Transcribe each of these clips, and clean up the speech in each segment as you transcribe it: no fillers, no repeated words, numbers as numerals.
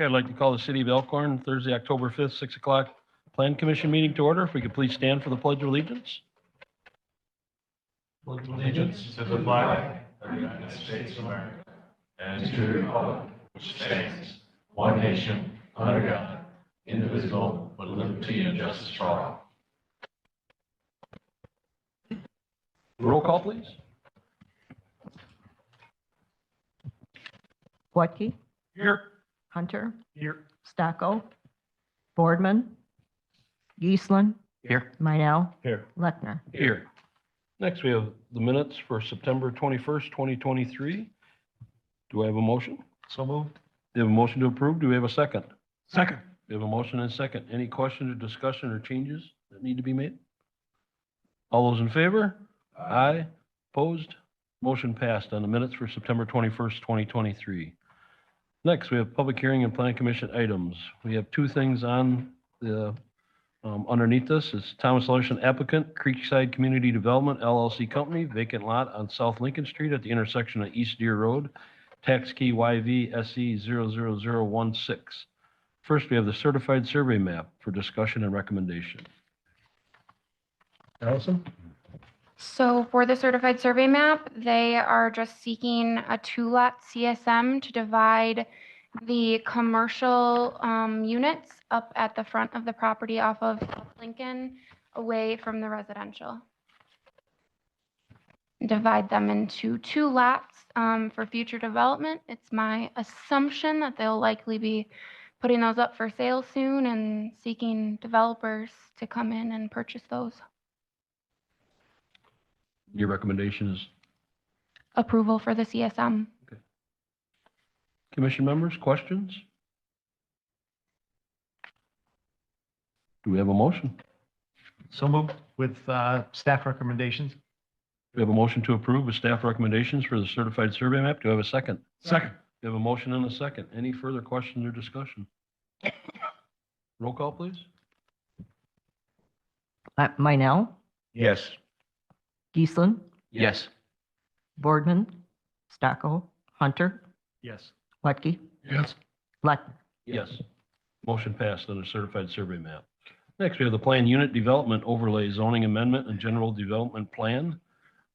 Okay, I'd like to call the City of Elkhorn Thursday, October 5th, 6 o'clock Plan Commission meeting to order. If we could please stand for the Pledge of Allegiance. Pledge allegiance to the flag of the United States of America and to the republic which stands one nation under God, indivisible, with liberty and justice for all. Roll call, please. Whitey, Here. Hunter, Here. Stacko, Boardman, Geisler, Here. Meinel, Here. Lechner. Here. Next, we have the minutes for September 21st, 2023. Do I have a motion? So moved. We have a motion to approve. Do we have a second? Second. We have a motion and a second. Any questions or discussion or changes that need to be made? All those in favor? Aye. Opposed? Motion passed on the minutes for September 21st, 2023. Next, we have public hearing and plan commission items. We have two things on the, underneath this. It's Thomas Larson applicant, Creekside Community Development LLC Company, vacant lot on South Lincoln Street at the intersection of East Deer Road, tax key YVSE 00016. First, we have the certified survey map for discussion and recommendation. Allison? So for the certified survey map, they are just seeking a 2-lot CSM to divide the commercial units up at the front of the property off of Lincoln away from the residential. Divide them into 2 lots for future development. It's my assumption that they'll likely be putting those up for sale soon and seeking developers to come in and purchase those. Your recommendation is? Approval for the CSM. Commission members, questions? Do we have a motion? So moved with staff recommendations. We have a motion to approve with staff recommendations for the certified survey map. Do I have a second? Second. We have a motion and a second. Any further questions or discussion? Roll call, please. Meinel, Yes. Geisler, Yes. Boardman, Stacko, Hunter, Yes. Whitey, Yes. Lechner. Yes. Motion passed on the certified survey map. Next, we have the plan unit development overlay zoning amendment and general development plan.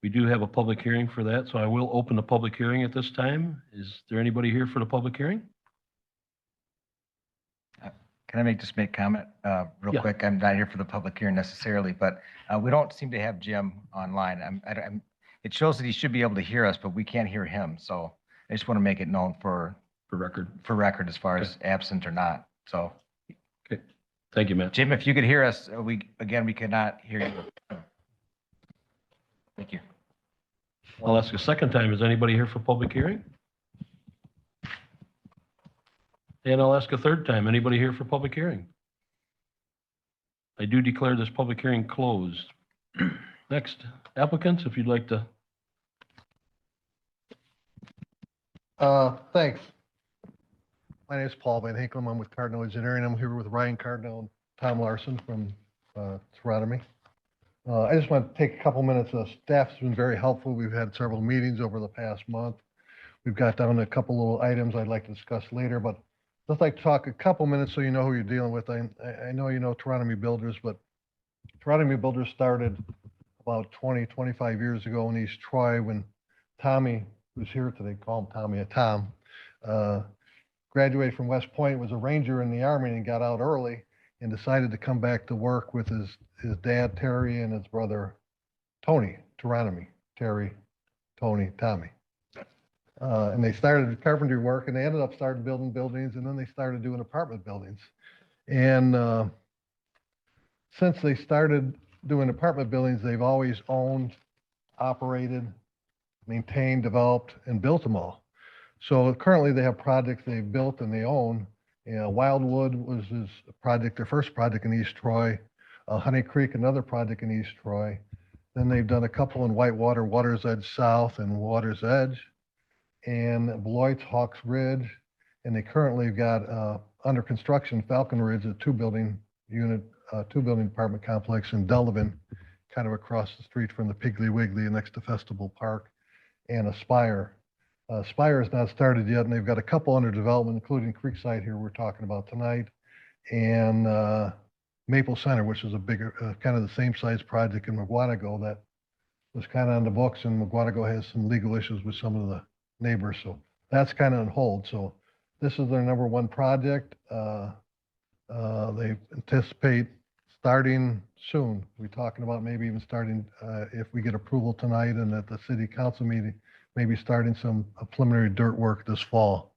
We do have a public hearing for that, so I will open the public hearing at this time. Is there anybody here for the public hearing? Can I just make comment real Yeah. quick? I'm not here for the public hearing necessarily, but we don't seem to have Jim online. It shows that he should be able to hear us, but we can't hear him. So I just want to make it known for record as far as absent or not. So Okay. Thank you, Matt. Jim, if you could hear us, we cannot hear you. Thank you. I'll ask a second time. Is anybody here for public hearing? And I'll ask a third time. Anybody here for public hearing? I do declare this public hearing closed. Next, applicants, if you'd like to. Thanks. My name is Paul Van Hinkelm. I'm with Cardinal Engineering. I'm here with Ryan Cardinal and Tom Larson from Toronto. I just want to take a couple minutes. Staff's been very helpful. We've had several meetings over the past month. We've got down to a couple little items I'd like to discuss later, but I'd like to talk a couple minutes so you know who you're dealing with. I know you know Toronto Builders, but Toronto Builders started about 25 years ago in East Troy when Tommy, who's here today, call him Tommy, Tom, graduated from West Point, was a ranger in the Army and got out early and decided to come back to work with his dad, Terry, and his brother, Tony, Toronto, Terry, Tony, Tommy. And they started carpentry work and they ended up starting building buildings, and then they started doing apartment buildings. And since they started doing apartment buildings, they've always owned, operated, maintained, developed, and built them all. So currently they have projects they've built and they own. Wildwood was his project, their first project in East Troy. Honey Creek, another project in East Troy. Then they've done a couple in Whitewater, Water's Edge South and Water's Edge, and Beloit's Hawks Ridge. And they currently have got under construction Falcon Ridge, a two-building apartment complex in Delavan, kind of across the street from the Piggly Wiggly next to Festival Park, and Aspire Spire is not started yet, and they've got a couple under development, including Creekside here we're talking about tonight, and Maple Center, which is a bigger, kind of the same size project in McGuanago that was kind of on the books, and McGuanago has some legal issues with some of the neighbors, so that's kind of on hold. So this is their number one project. They anticipate starting soon. We're talking about maybe even starting, if we get approval tonight and at the city council meeting, maybe starting some preliminary dirt work this fall.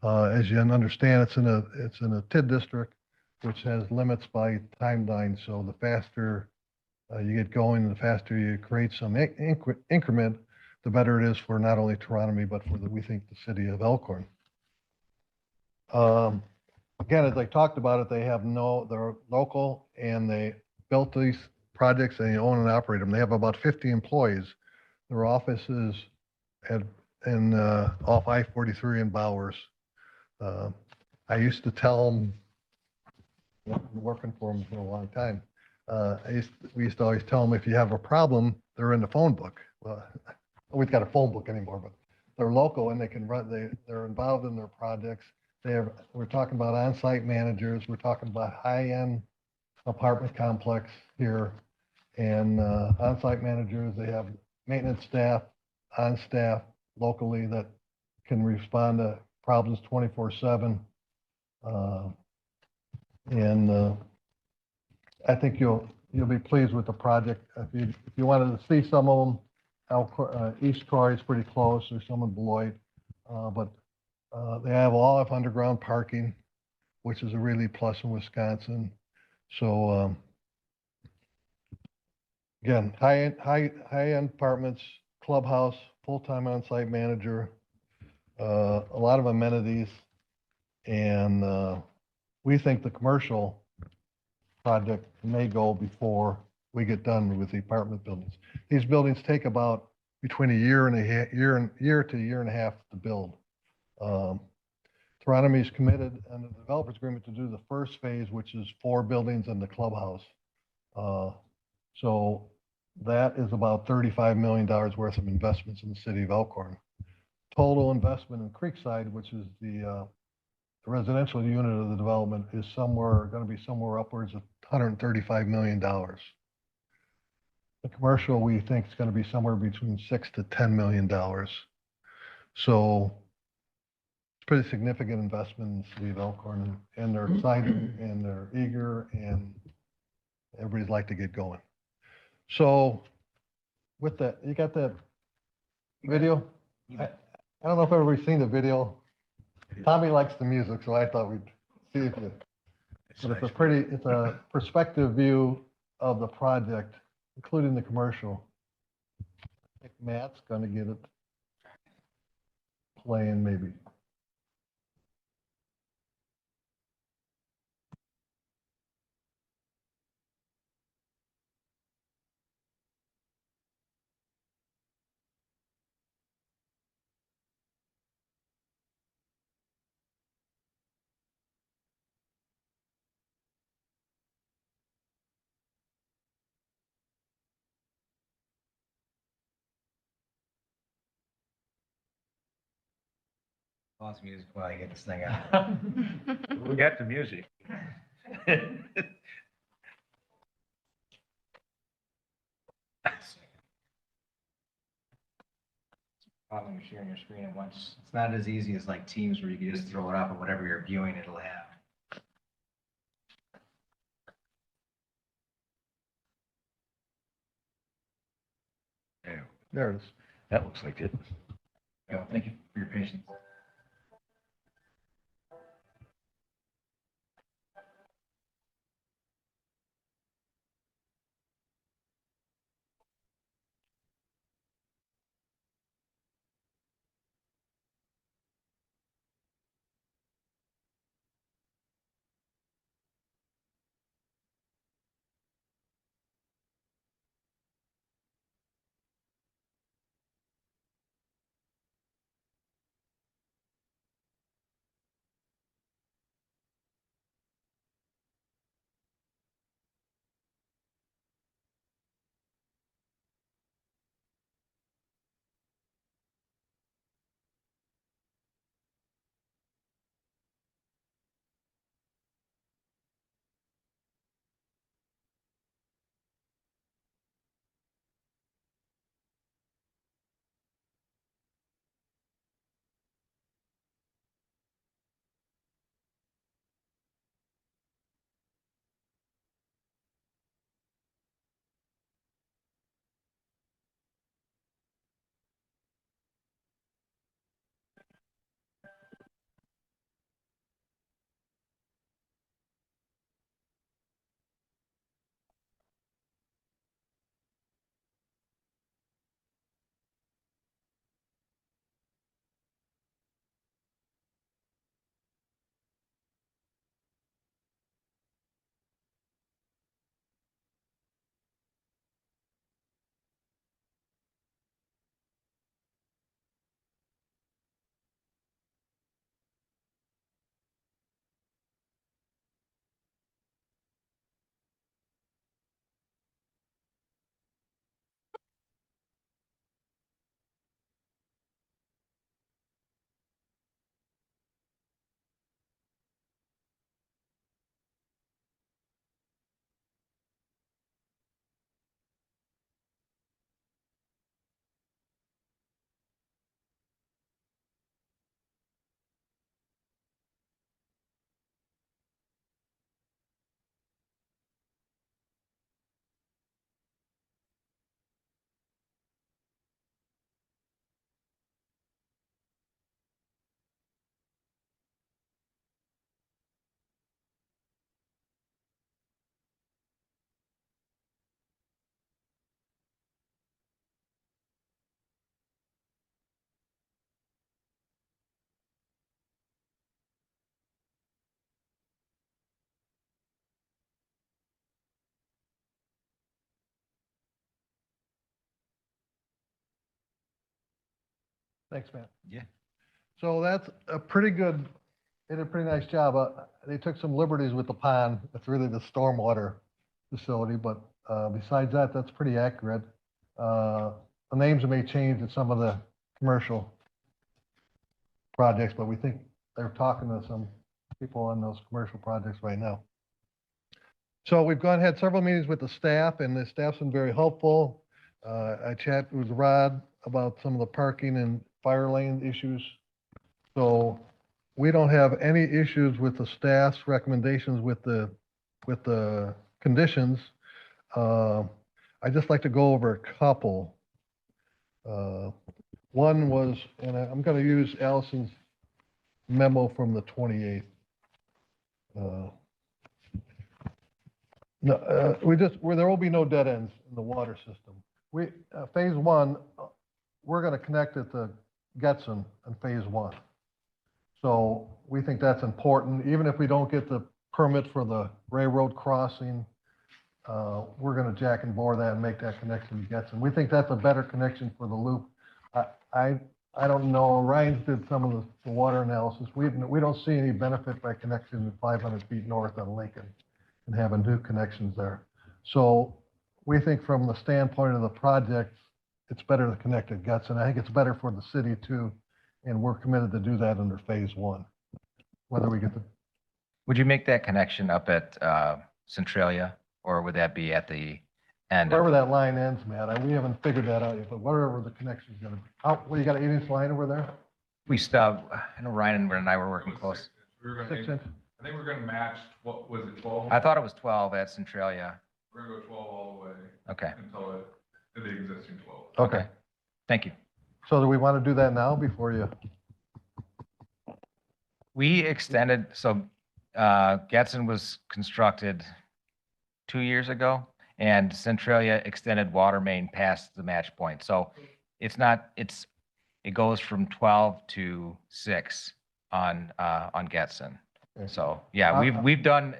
As you understand, it's in a TID district, which has limits by timeline. So the faster you get going, the faster you create some increment, the better it is for not only Toronto, but for we think the city of Elkhorn. Again, as I talked about it, they're local and they built these projects and they own and operate them. They have about 50 employees. Their office is off I-43 in Bowers. I used to tell them, working for them for a long time, we used to always tell them if you have a problem, they're in the phone book. Well, we've got a phone book anymore, but they're local and they can run, they're involved in their projects. We're talking about on-site managers. We're talking about high-end apartment complex here and on-site managers. They have maintenance staff on staff locally that can respond to problems 24/7. And I think you'll be pleased with the project. If you wanted to see some of them, East Troy is pretty close. There's some in Beloit, but they all have underground parking, which is a really plus in Wisconsin. So again, high-end apartments, clubhouse, full-time on-site manager, a lot of amenities, and we think the commercial project may go before we get done with the apartment buildings. These buildings take about between a year to a year and a half to build. Toronto is committed under the developers agreement to do the first phase, which is 4 buildings and the clubhouse. So that is about $35 million worth of investments in the city of Elkhorn. Total investment in Creekside, which is the residential unit of the development, is going to be somewhere upwards of $135 million. The commercial, we think, is going to be somewhere between $6 to $10 million. So it's pretty significant investment in the city of Elkhorn, and they're excited and they're eager and everybody's like to get going. So with that, you got that video? I don't know if everybody's seen the video. Tommy likes the music, so I thought we'd see if you, but it's a perspective view of the project, including the commercial. I think Matt's gonna get it playing maybe. Pause music while I get this thing out. We got the music. Problem with sharing your screen at once. It's not as easy as like Teams where you can just throw it up and whatever you're viewing, it'll have. There it is. That looks like it. Thank you for your patience. Thanks, Matt. Yeah. So that's a pretty good, they did a pretty nice job. They took some liberties with the pond. It's really the stormwater facility, but besides that, that's pretty accurate. The names may change in some of the commercial projects, but we think they're talking to some people on those commercial projects right now. So we've had several meetings with the staff, and the staff's been very helpful. I chatted with Rod about some of the parking and fire lane issues. So we don't have any issues with the staff's recommendations with the conditions. I'd just like to go over a couple. One was, and I'm going to use Allison's memo from the 28th. No, there will be no dead ends in the water system. Phase one, we're going to connect it to Getson in phase one. So we think that's important. Even if we don't get the permit for the railroad crossing, we're going to jack and bore that and make that connection to Getson. We think that's a better connection for the loop. I don't know, Ryan's did some of the water analysis. We don't see any benefit by connection 500 feet north on Lincoln and having new connections there. So we think from the standpoint of the project, it's better to connect at Getson. I think it's better for the city too, and we're committed to do that under phase one. Whether we get the. Would you make that connection up at Centralia, or would that be at the end? Wherever that line ends, Matt, we haven't figured that out yet, but wherever the connection's gonna be. Well, you got an 8-inch line over there? We stub, I know Ryan and I were working close. We were 6 gonna, inch? I think we're gonna match, what was it, 12? I thought it was 12 at Centralia. We're gonna go 12 all the way Okay, until to the existing 12. okay. Thank you. So do we want to do that now before you? We extended, so Getson was constructed 2 years ago, and Centralia extended water main past the match point. So it's not, it goes from 12 to 6 on Getson. Okay. So, yeah, we've done,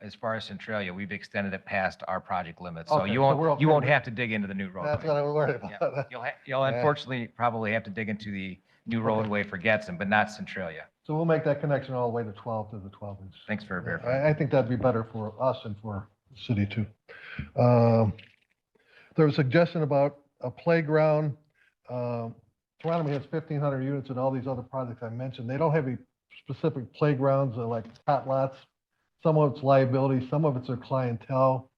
as far as Centralia, we've extended it past our project limits. So Okay, you so won't, we're okay you won't with- have to dig into the new roadway. That's what I was worried Yeah, about. You'll Yeah. unfortunately probably have to dig into the new roadway for Getson, but not Centralia. So we'll make that connection all the way to 12 to the 12 inch. Thanks for verifying. I think that'd be better for us and for the city too. There was a suggestion about a playground. Toronto has 1,500 units and all these other projects I mentioned. They don't have any specific playgrounds like hot lots. Some of it's liability, some of it's their clientele.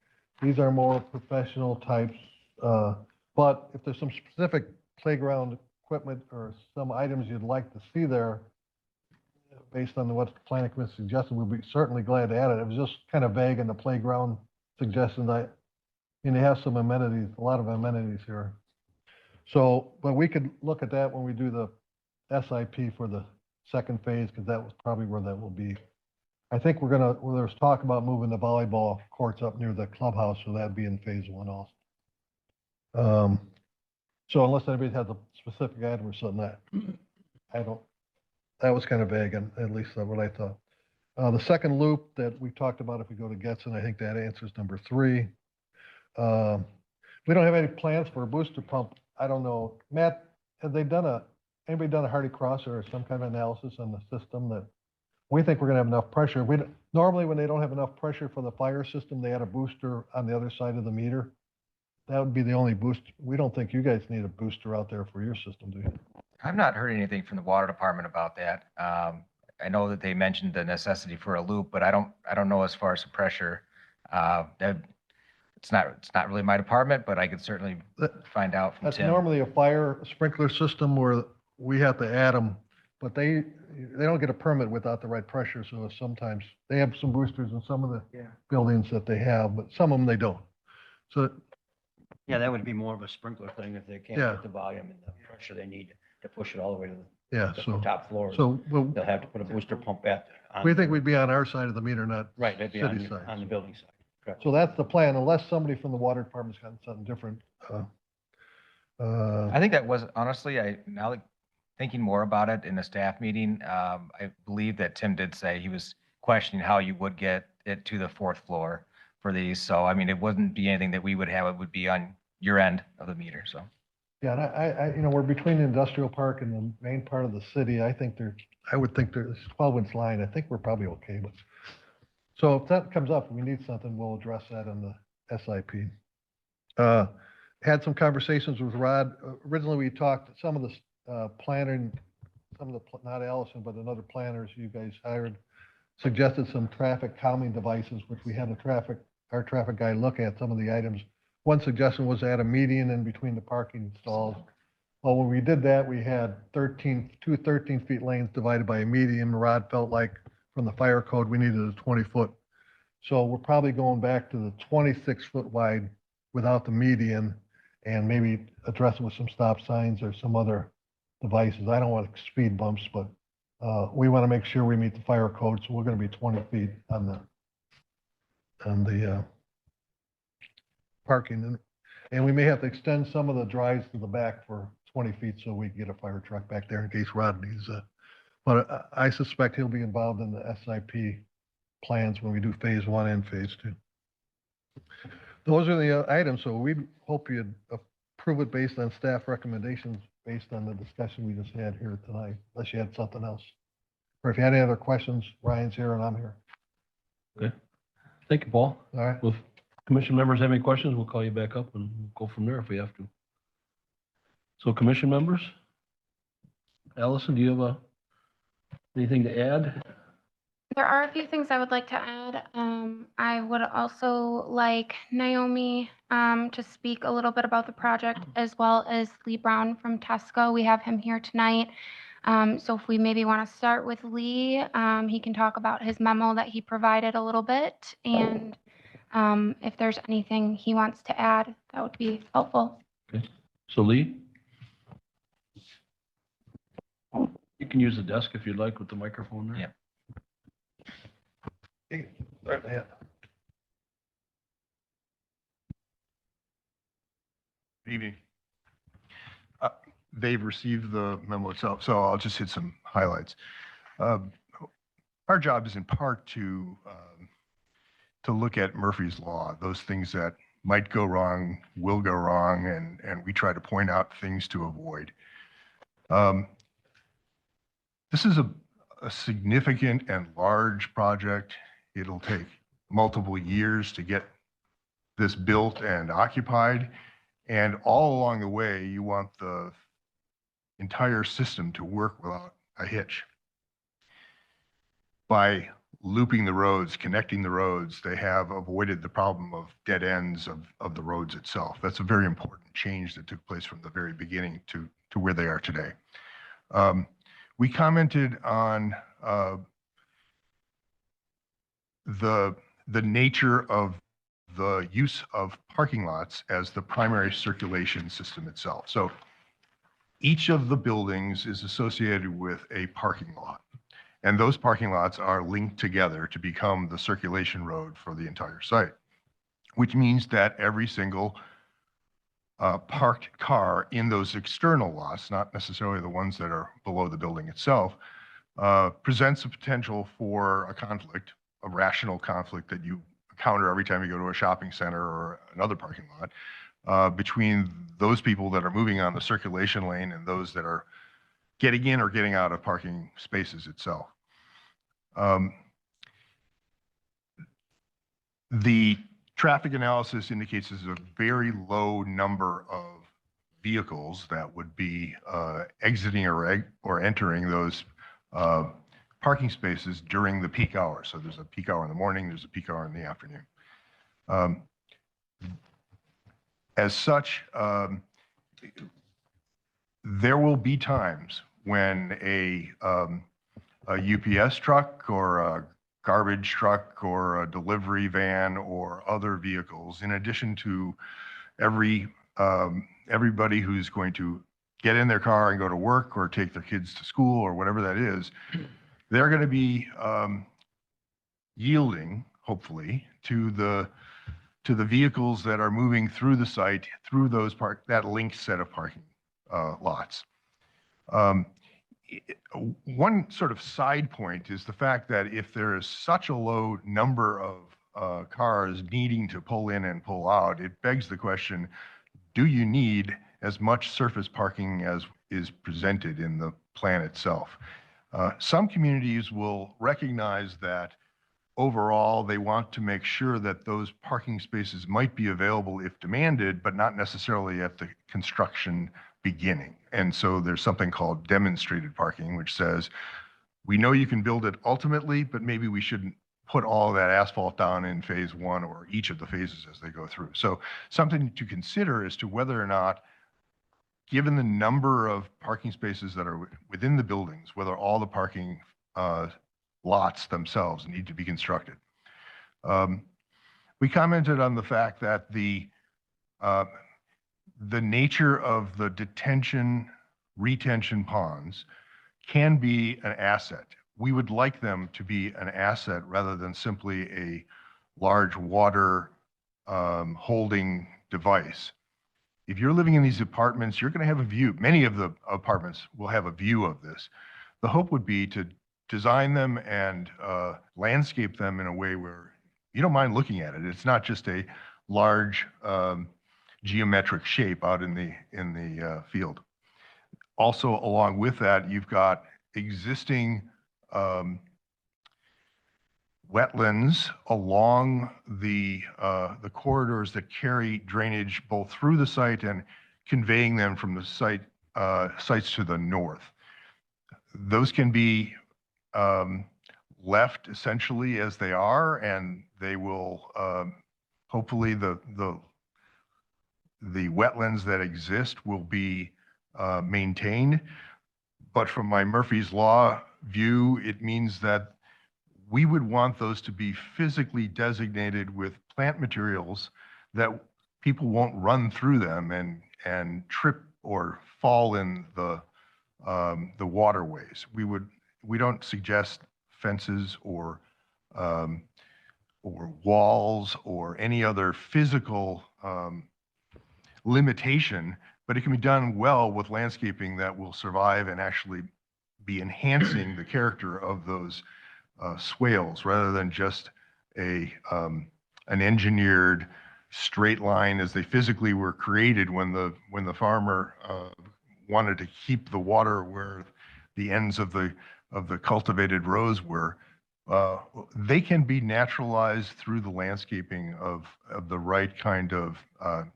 These are more professional types. But if there's some specific playground equipment or some items you'd like to see there, based on what the planning commission suggested, we'd be certainly glad to add it. It was just kind of vague in the playground suggestions. They have some amenities, a lot of amenities here. So, but we could look at that when we do the SIP for the second phase, because that was probably where that will be. I think there's talk about moving the volleyball courts up near the clubhouse, so that'd be in phase one also. So unless anybody has a specific item or something, that was kind of vague, and at least what I thought. The second loop that we talked about, if we go to Getson, I think that answers number 3. We don't have any plans for a booster pump. I don't know. Matt, have anybody done a Hardy Cross or some kind of analysis on the system that we think we're gonna have enough pressure? Normally when they don't have enough pressure for the fire system, they add a booster on the other side of the meter. That would be the only boost. We don't think you guys need a booster out there for your system, do you? I've not heard anything from the water department about that. I know that they mentioned the necessity for a loop, but I don't know as far as the pressure. It's not really my department, but I could certainly find out from That's Tim. normally a fire sprinkler system where we have to add them, but they don't get a permit without the right pressure. So sometimes they have some boosters in some of the buildings that they have, but some of them they don't. So Yeah, that would be more of a sprinkler thing if they can't Yeah. get the volume and the pressure they need to push it all the way to yeah, the so top floor. well, They'll have to put a booster pump we think we'd be on our side of the meter, not Right, that'd be on city side. the building side. Correct. So that's the plan, unless somebody from the water department's got something different. I think that was, honestly, now that thinking more about it in a staff meeting, I believe that Tim did say he was questioning how you would get it to the 4th floor for these. So, I mean, it wouldn't be anything that we would have. It would be on your end of the meter, so. Yeah, and you know, we're between the industrial park and the main part of the city. I would think there's 12-inch line. I think we're probably okay, but. So if that comes up, we need something, we'll address that in the SIP. Had some conversations with Rod. Originally, we talked, some of the planning, not Allison, but another planners you guys hired, suggested some traffic calming devices, which we had our traffic guy look at some of the items. One suggestion was add a median in between the parking stalls. Well, when we did that, we had two 13-feet lanes divided by a median. Rod felt like from the fire code, we needed a 20-foot. So we're probably going back to the 26-foot wide without the median and maybe address it with some stop signs or some other devices. I don't want speed bumps, but we want to make sure we meet the fire code. So we're going to be 20 feet on the parking. And we may have to extend some of the drives to the back for 20 feet so we can get a fire truck back there in case Rod needs but I suspect he'll be involved in the SIP plans when we do phase 1 and phase 2. Those are the items. So we hope you'd approve it based on staff recommendations, based on the discussion we just had here tonight, unless you had something else. Or if you had any other questions, Ryan's here and I'm here. Okay. Thank you, Paul. All right. Well, if commission members have any questions, we'll call you back up and we'll go from there if we have to. So commission members? Allison, do you have anything to add? There are a few things I would like to add. I would also like Naomi to speak a little bit about the project, as well as Lee Brown from Tesco. We have him here tonight. So if we maybe want to start with Lee, he can talk about his memo that he provided a little bit. And if there's anything he wants to add, that would be helpful. Okay. So Lee? You can use the desk if you'd like with the microphone there. Yep. Yeah. Good evening. They've received the memo itself, so I'll just hit some highlights. Our job is in part to look at Murphy's Law, those things that might go wrong, will go wrong, and we try to point out things to avoid. This is a significant and large project. It'll take multiple years to get this built and occupied. And all along the way, you want the entire system to work without a hitch. By looping the roads, connecting the roads, they have avoided the problem of dead ends of the roads itself. That's a very important change that took place from the very beginning to where they are today. We commented on the nature of the use of parking lots as the primary circulation system itself. So each of the buildings is associated with a parking lot, and those parking lots are linked together to become the circulation road for the entire site, which means that every single parked car in those external lots, not necessarily the ones that are below the building itself, presents a potential for a conflict, a rational conflict that you encounter every time you go to a shopping center or another parking lot, between those people that are moving on the circulation lane and those that are getting in or getting out of parking spaces itself. The traffic analysis indicates there's a very low number of vehicles that would be exiting or entering those parking spaces during the peak hours. So there's a peak hour in the morning, there's a peak hour in the afternoon. As such, there will be times when a UPS truck or a garbage truck or a delivery van or other vehicles, in addition to everybody who's going to get in their car and go to work or take their kids to school or whatever that is, they're going to be yielding, hopefully, to the vehicles that are moving through the site, through that linked set of parking lots. One sort of side point is the fact that if there is such a low number of cars needing to pull in and pull out, it begs the question, do you need as much surface parking as is presented in the plan itself. Some communities will recognize that overall, they want to make sure that those parking spaces might be available if demanded, but not necessarily at the construction beginning. And so there's something called demonstrated parking, which says, we know you can build it ultimately, but maybe we shouldn't put all of that asphalt down in phase one or each of the phases as they go through. So something to consider as to whether or not, given the number of parking spaces that are within the buildings, whether all the parking lots themselves need to be constructed. We commented on the fact that the nature of the detention, retention ponds can be an asset. We would like them to be an asset rather than simply a large water holding device. If you're living in these apartments, you're going to have a view. Many of the apartments will have a view of this. The hope would be to design them and landscape them in a way where you don't mind looking at it. It's not just a large geometric shape out in the field. Also, along with that, you've got existing wetlands along the corridors that carry drainage both through the site and conveying them from the sites to the north. Those can be left essentially as they are, and they will hopefully the wetlands that exist will be maintained. But from my Murphy's Law view, it means that we would want those to be physically designated with plant materials that people won't run through them and trip or fall in the waterways. We don't suggest fences or walls or any other physical limitation, but it can be done well with landscaping that will survive and actually be enhancing the character of those swales rather than just an engineered straight line as they physically were created when the farmer wanted to keep the water where the ends of the cultivated rows were. They can be naturalized through the landscaping of the right kind of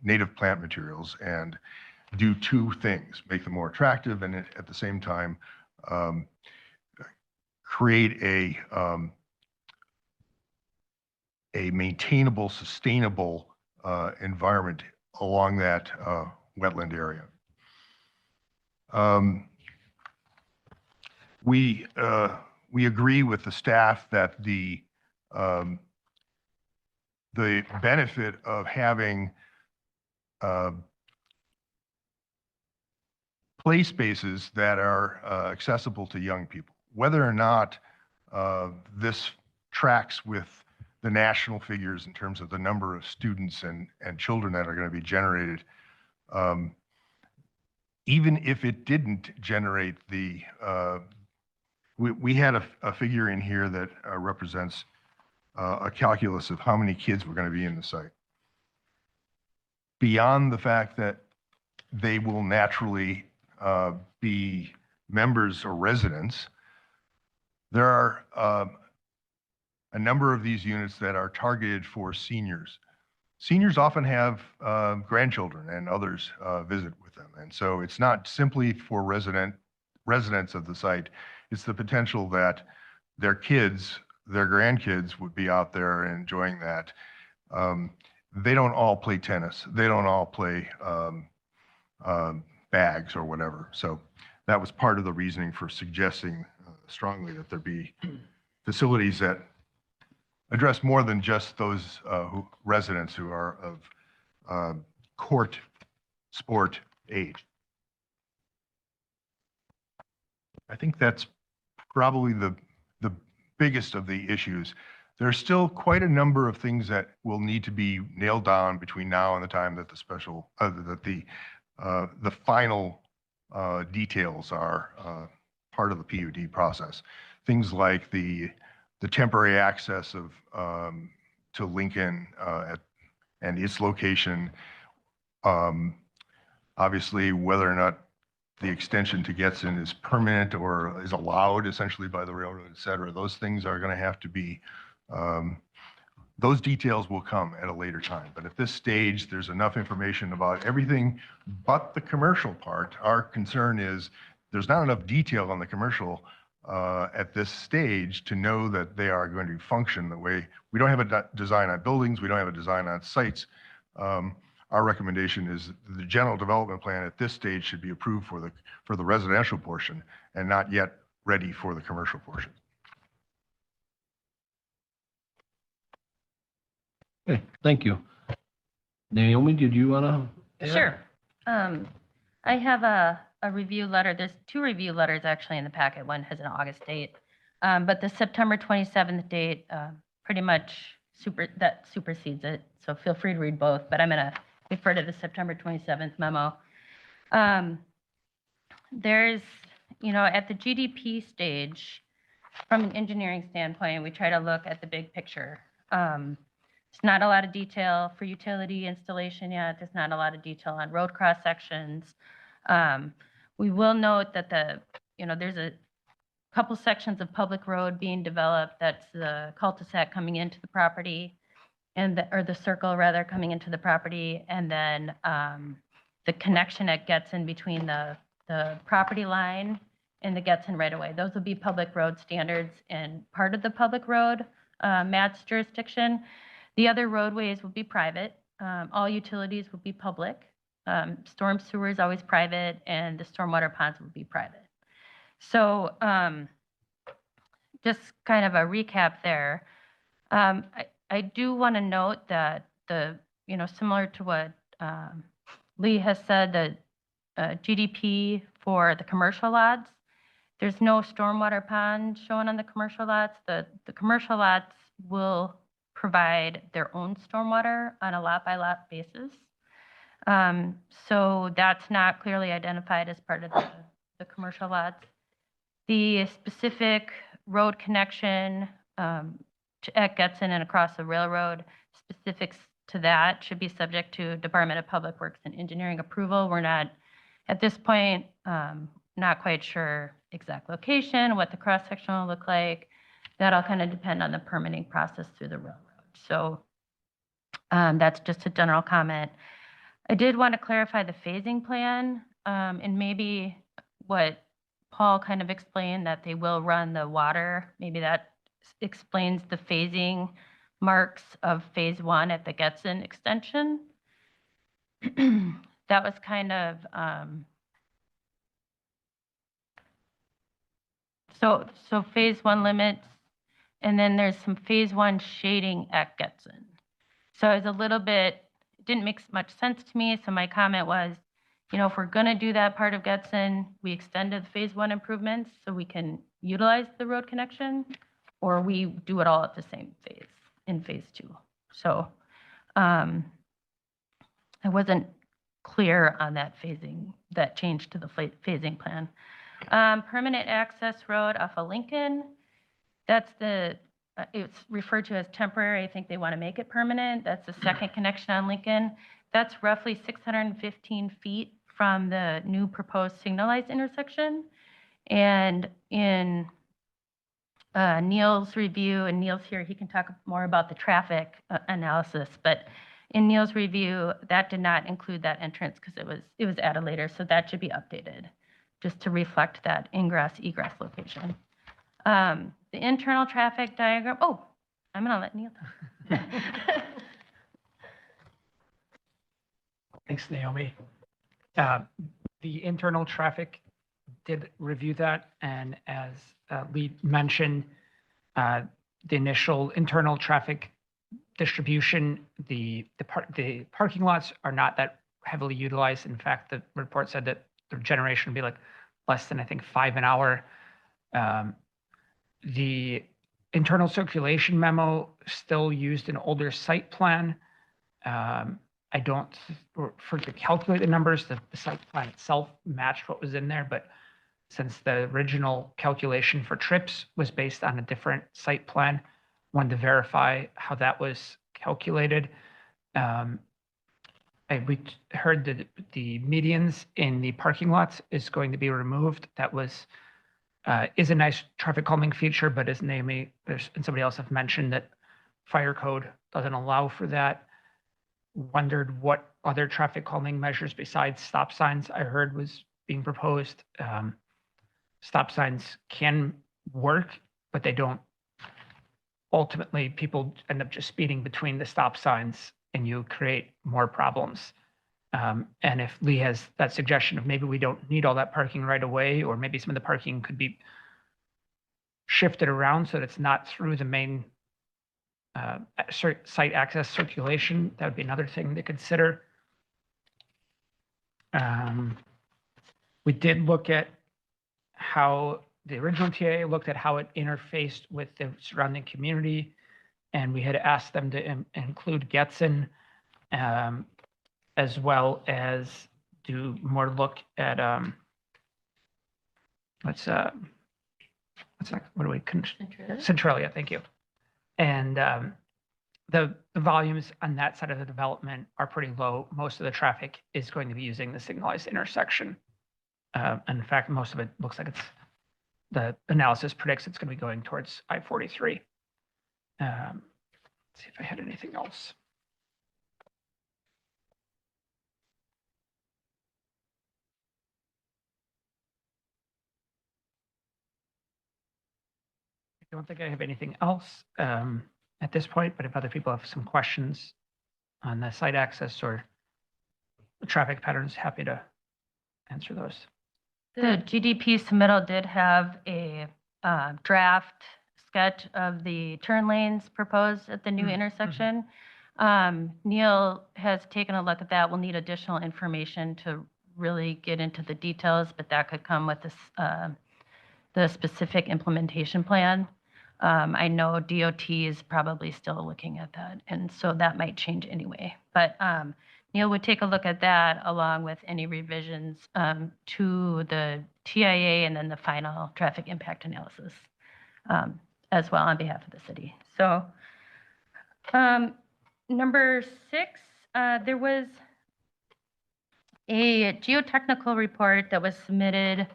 native plant materials and do two things: make them more attractive and at the same time create a maintainable, sustainable environment along that wetland area. We agree with the staff that the benefit of having play spaces that are accessible to young people, whether or not this tracks with the national figures in terms of the number of students and children that are going to be generated. Even if it didn't generate the, we had a figure in here that represents a calculus of how many kids were going to be in the site. Beyond the fact that they will naturally be members or residents, there are a number of these units that are targeted for seniors. Seniors often have grandchildren and others visit with them. And so it's not simply for residents of the site. It's the potential that their kids, their grandkids would be out there enjoying that. They don't all play tennis. They don't all play bags or whatever. So that was part of the reasoning for suggesting strongly that there be facilities that address more than just those residents who are of court sport age. I think that's probably the biggest of the issues. There's still quite a number of things that will need to be nailed down between now and the time that the final details are part of the PUD process. Things like the temporary access of to Lincoln and its location, Obviously, whether or not the extension to Getson is permanent or is allowed essentially by the railroad, et cetera, those things are going to have to be, those details will come at a later time. But at this stage, there's enough information about everything but the commercial part. Our concern is there's not enough detail on the commercial at this stage to know that they are going to function the way, we don't have a design on buildings, we don't have a design on sites. Our recommendation is the general development plan at this stage should be approved for the residential portion and not yet ready for the commercial portion. Okay, thank you. Naomi, did you want to? Sure. I have a review letter. There's 2 review letters actually in the packet. One has an August date. But the September 27th date pretty much supersedes it. So feel free to read both, but I'm going to refer to the September 27th memo. There's, at the GDP stage, from an engineering standpoint, we try to look at the big picture. There's not a lot of detail for utility installation yet. There's not a lot of detail on road cross sections. We will note that there's a couple sections of public road being developed. That's the cul-de-sac coming into the property, or the circle rather coming into the property, and then the connection that gets in between the property line and the gets in right away. Those will be public road standards and part of the public road MAT's jurisdiction. The other roadways will be private. All utilities will be public. Storm sewer is always private, and the stormwater ponds will be private. So just kind of a recap there. I do want to note that similar to what Lee has said, the GDP for the commercial lots, there's no stormwater pond shown on the commercial lots. The commercial lots will provide their own stormwater on a lot-by-lot basis. So that's not clearly identified as part of the commercial lots. The specific road connection at Getson and across the railroad, specifics to that should be subject to Department of Public Works and Engineering approval. We're not, at this point, not quite sure exact location, what the cross-section will look like. That'll kind of depend on the permitting process through the railroad. So that's just a general comment. I did want to clarify the phasing plan, and maybe what Paul kind of explained, that they will run the water. Maybe that explains the phasing marks of phase 1 at the Getson extension. That was kind of, so phase 1 limits, and then there's some phase 1 shading at Getson. So it's a little bit, it didn't make much sense to me. So my comment was, if we're going to do that part of Getson, we extended the phase 1 improvements so we can utilize the road connection, or we do it all at the same phase in phase 2. So I wasn't clear on that phasing, that change to the phasing plan. Permanent access road off of Lincoln, that's it's referred to as temporary. I think they want to make it permanent. That's the second connection on Lincoln. That's roughly 615 feet from the new proposed signalized intersection. And in Neil's review, and Neil's here, he can talk more about the traffic analysis, but in Neil's review, that did not include that entrance because it was added later, so that should be updated just to reflect that ingress egress location. The internal traffic diagram, I'm gonna let Neil talk. Thanks, Naomi. The internal traffic did review that, and as Lee mentioned, the initial internal traffic distribution, the parking lots are not that heavily utilized. In fact, the report said that the generation would be like less than, I think, 5 an hour. The internal circulation memo still used an older site plan. I don't, for to calculate the numbers, the site plan itself matched what was in there, but since the original calculation for trips was based on a different site plan, wanted to verify how that was calculated. heard that the medians in the parking lots is going to be removed. That is a nice traffic calming feature, but as Naomi and somebody else have mentioned that fire code doesn't allow for that. Wondered what other traffic calming measures besides stop signs I heard was being proposed. Stop signs can work, but they don't. Ultimately, people end up just speeding between the stop signs and you create more problems. And if Lee has that suggestion of maybe we don't need all that parking right away, or maybe some of the parking could be shifted around so that it's not through the main site access circulation, that would be another thing to consider. We did look at how the original TA looked at how it interfaced with the surrounding community, and we had asked them to include Getson, as well as do more look at Centralia, thank you. And the volumes on that side of the development are pretty low. Most of the traffic is going to be using the signalized intersection. And in fact, most of it looks like the analysis predicts it's going to be going towards I-43. Let's see if I had anything else. I don't think I have anything else at this point, but if other people have some questions on the site access or the traffic patterns, happy to answer those. The GDP submittal did have a draft sketch of the turn lanes proposed at the new intersection. Neil has taken a look at that. We'll need additional information to really get into the details, but that could come with this, the specific implementation plan. I know DOT is probably still looking at that, and so that might change anyway. But Neil would take a look at that along with any revisions to the TIA and then the final traffic impact analysis as well on behalf of the city. So number 6, there was a geotechnical report that was submitted,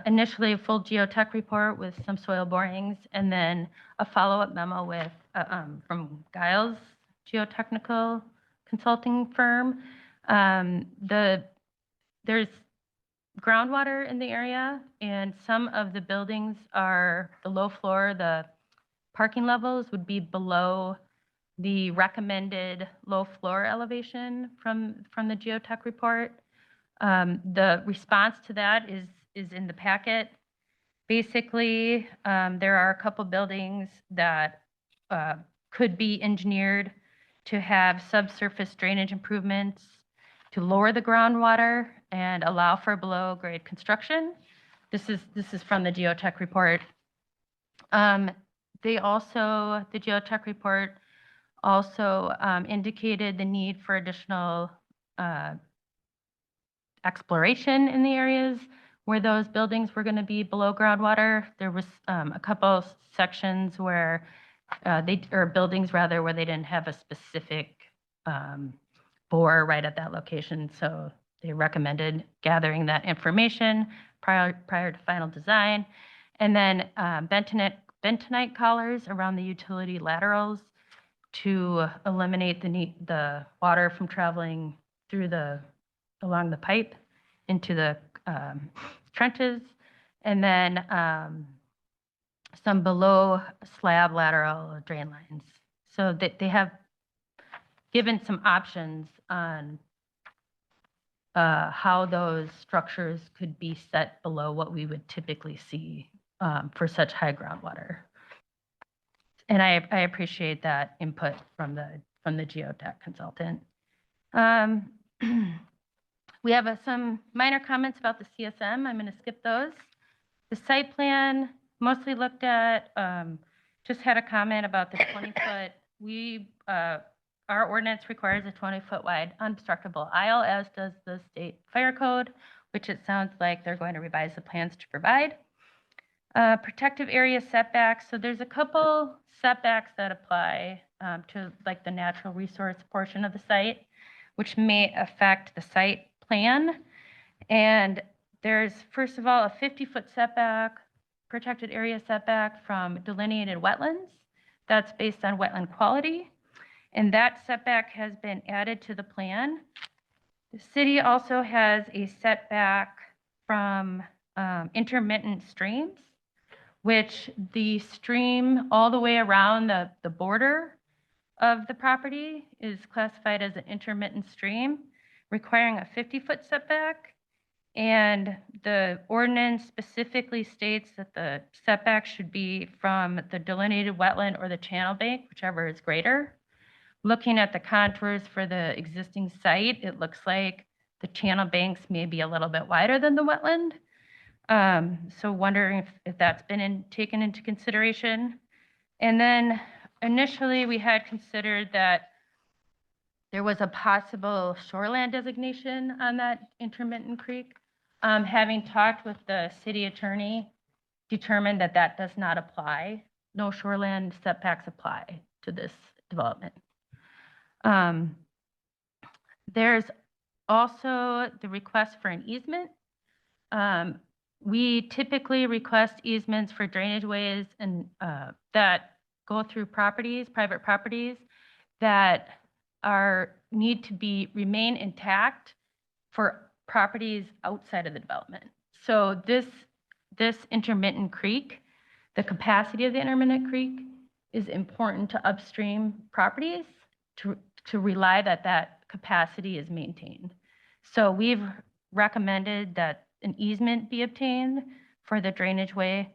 initially a full geotech report with some soil borings, and then a follow-up memo with from Giles Geotechnical Consulting Firm. There's groundwater in the area, and some of the buildings are the low floor, the parking levels would be below the recommended low floor elevation from the geotech report. The response to that is in the packet. Basically, there are a couple buildings that could be engineered to have subsurface drainage improvements to lower the groundwater and allow for below grade construction. This is from the geotech report. The geotech report also indicated the need for additional exploration in the areas where those buildings were going to be below groundwater. There was a couple sections where buildings rather, where they didn't have a specific bore right at that location. So they recommended gathering that information prior to final design. And then bentonite collars around the utility laterals to eliminate the water from traveling through along the pipe into the trenches. And then some below slab lateral drain lines. So that they have given some options on how those structures could be set below what we would typically see for such high groundwater. And I appreciate that input from the geotech consultant. We have some minor comments about the CSM. I'm going to skip those. The site plan mostly looked at, just had a comment about the 20-foot. Our ordinance requires a 20-foot wide unobstructable aisle, as does the state fire code, which it sounds like they're going to revise the plans to provide. Protective area setbacks. So there's a couple setbacks that apply to like the natural resource portion of the site. which may affect the site plan. And there's, first of all, a 50-foot setback, protected area setback from delineated wetlands. That's based on wetland quality. And that setback has been added to the plan. The city also has a setback from intermittent streams, which the stream all the way around the border of the property is classified as an intermittent stream, requiring a 50-foot setback. And the ordinance specifically states that the setback should be from the delineated wetland or the channel bank, whichever is greater. Looking at the contours for the existing site, it looks like the channel banks may be a little bit wider than the wetland. So wondering if that's been taken into consideration. And then initially we had considered that there was a possible shoreland designation on that intermittent creek. Having talked with the city attorney, determined that that does not apply. No shoreland setbacks apply to this development. There's also the request for an easement. We typically request easements for drainage ways and that go through properties, private properties, that need to remain intact for properties outside of the development. So this intermittent creek, the capacity of the intermittent creek is important to upstream properties to rely that capacity is maintained. So we've recommended that an easement be obtained for the drainage way,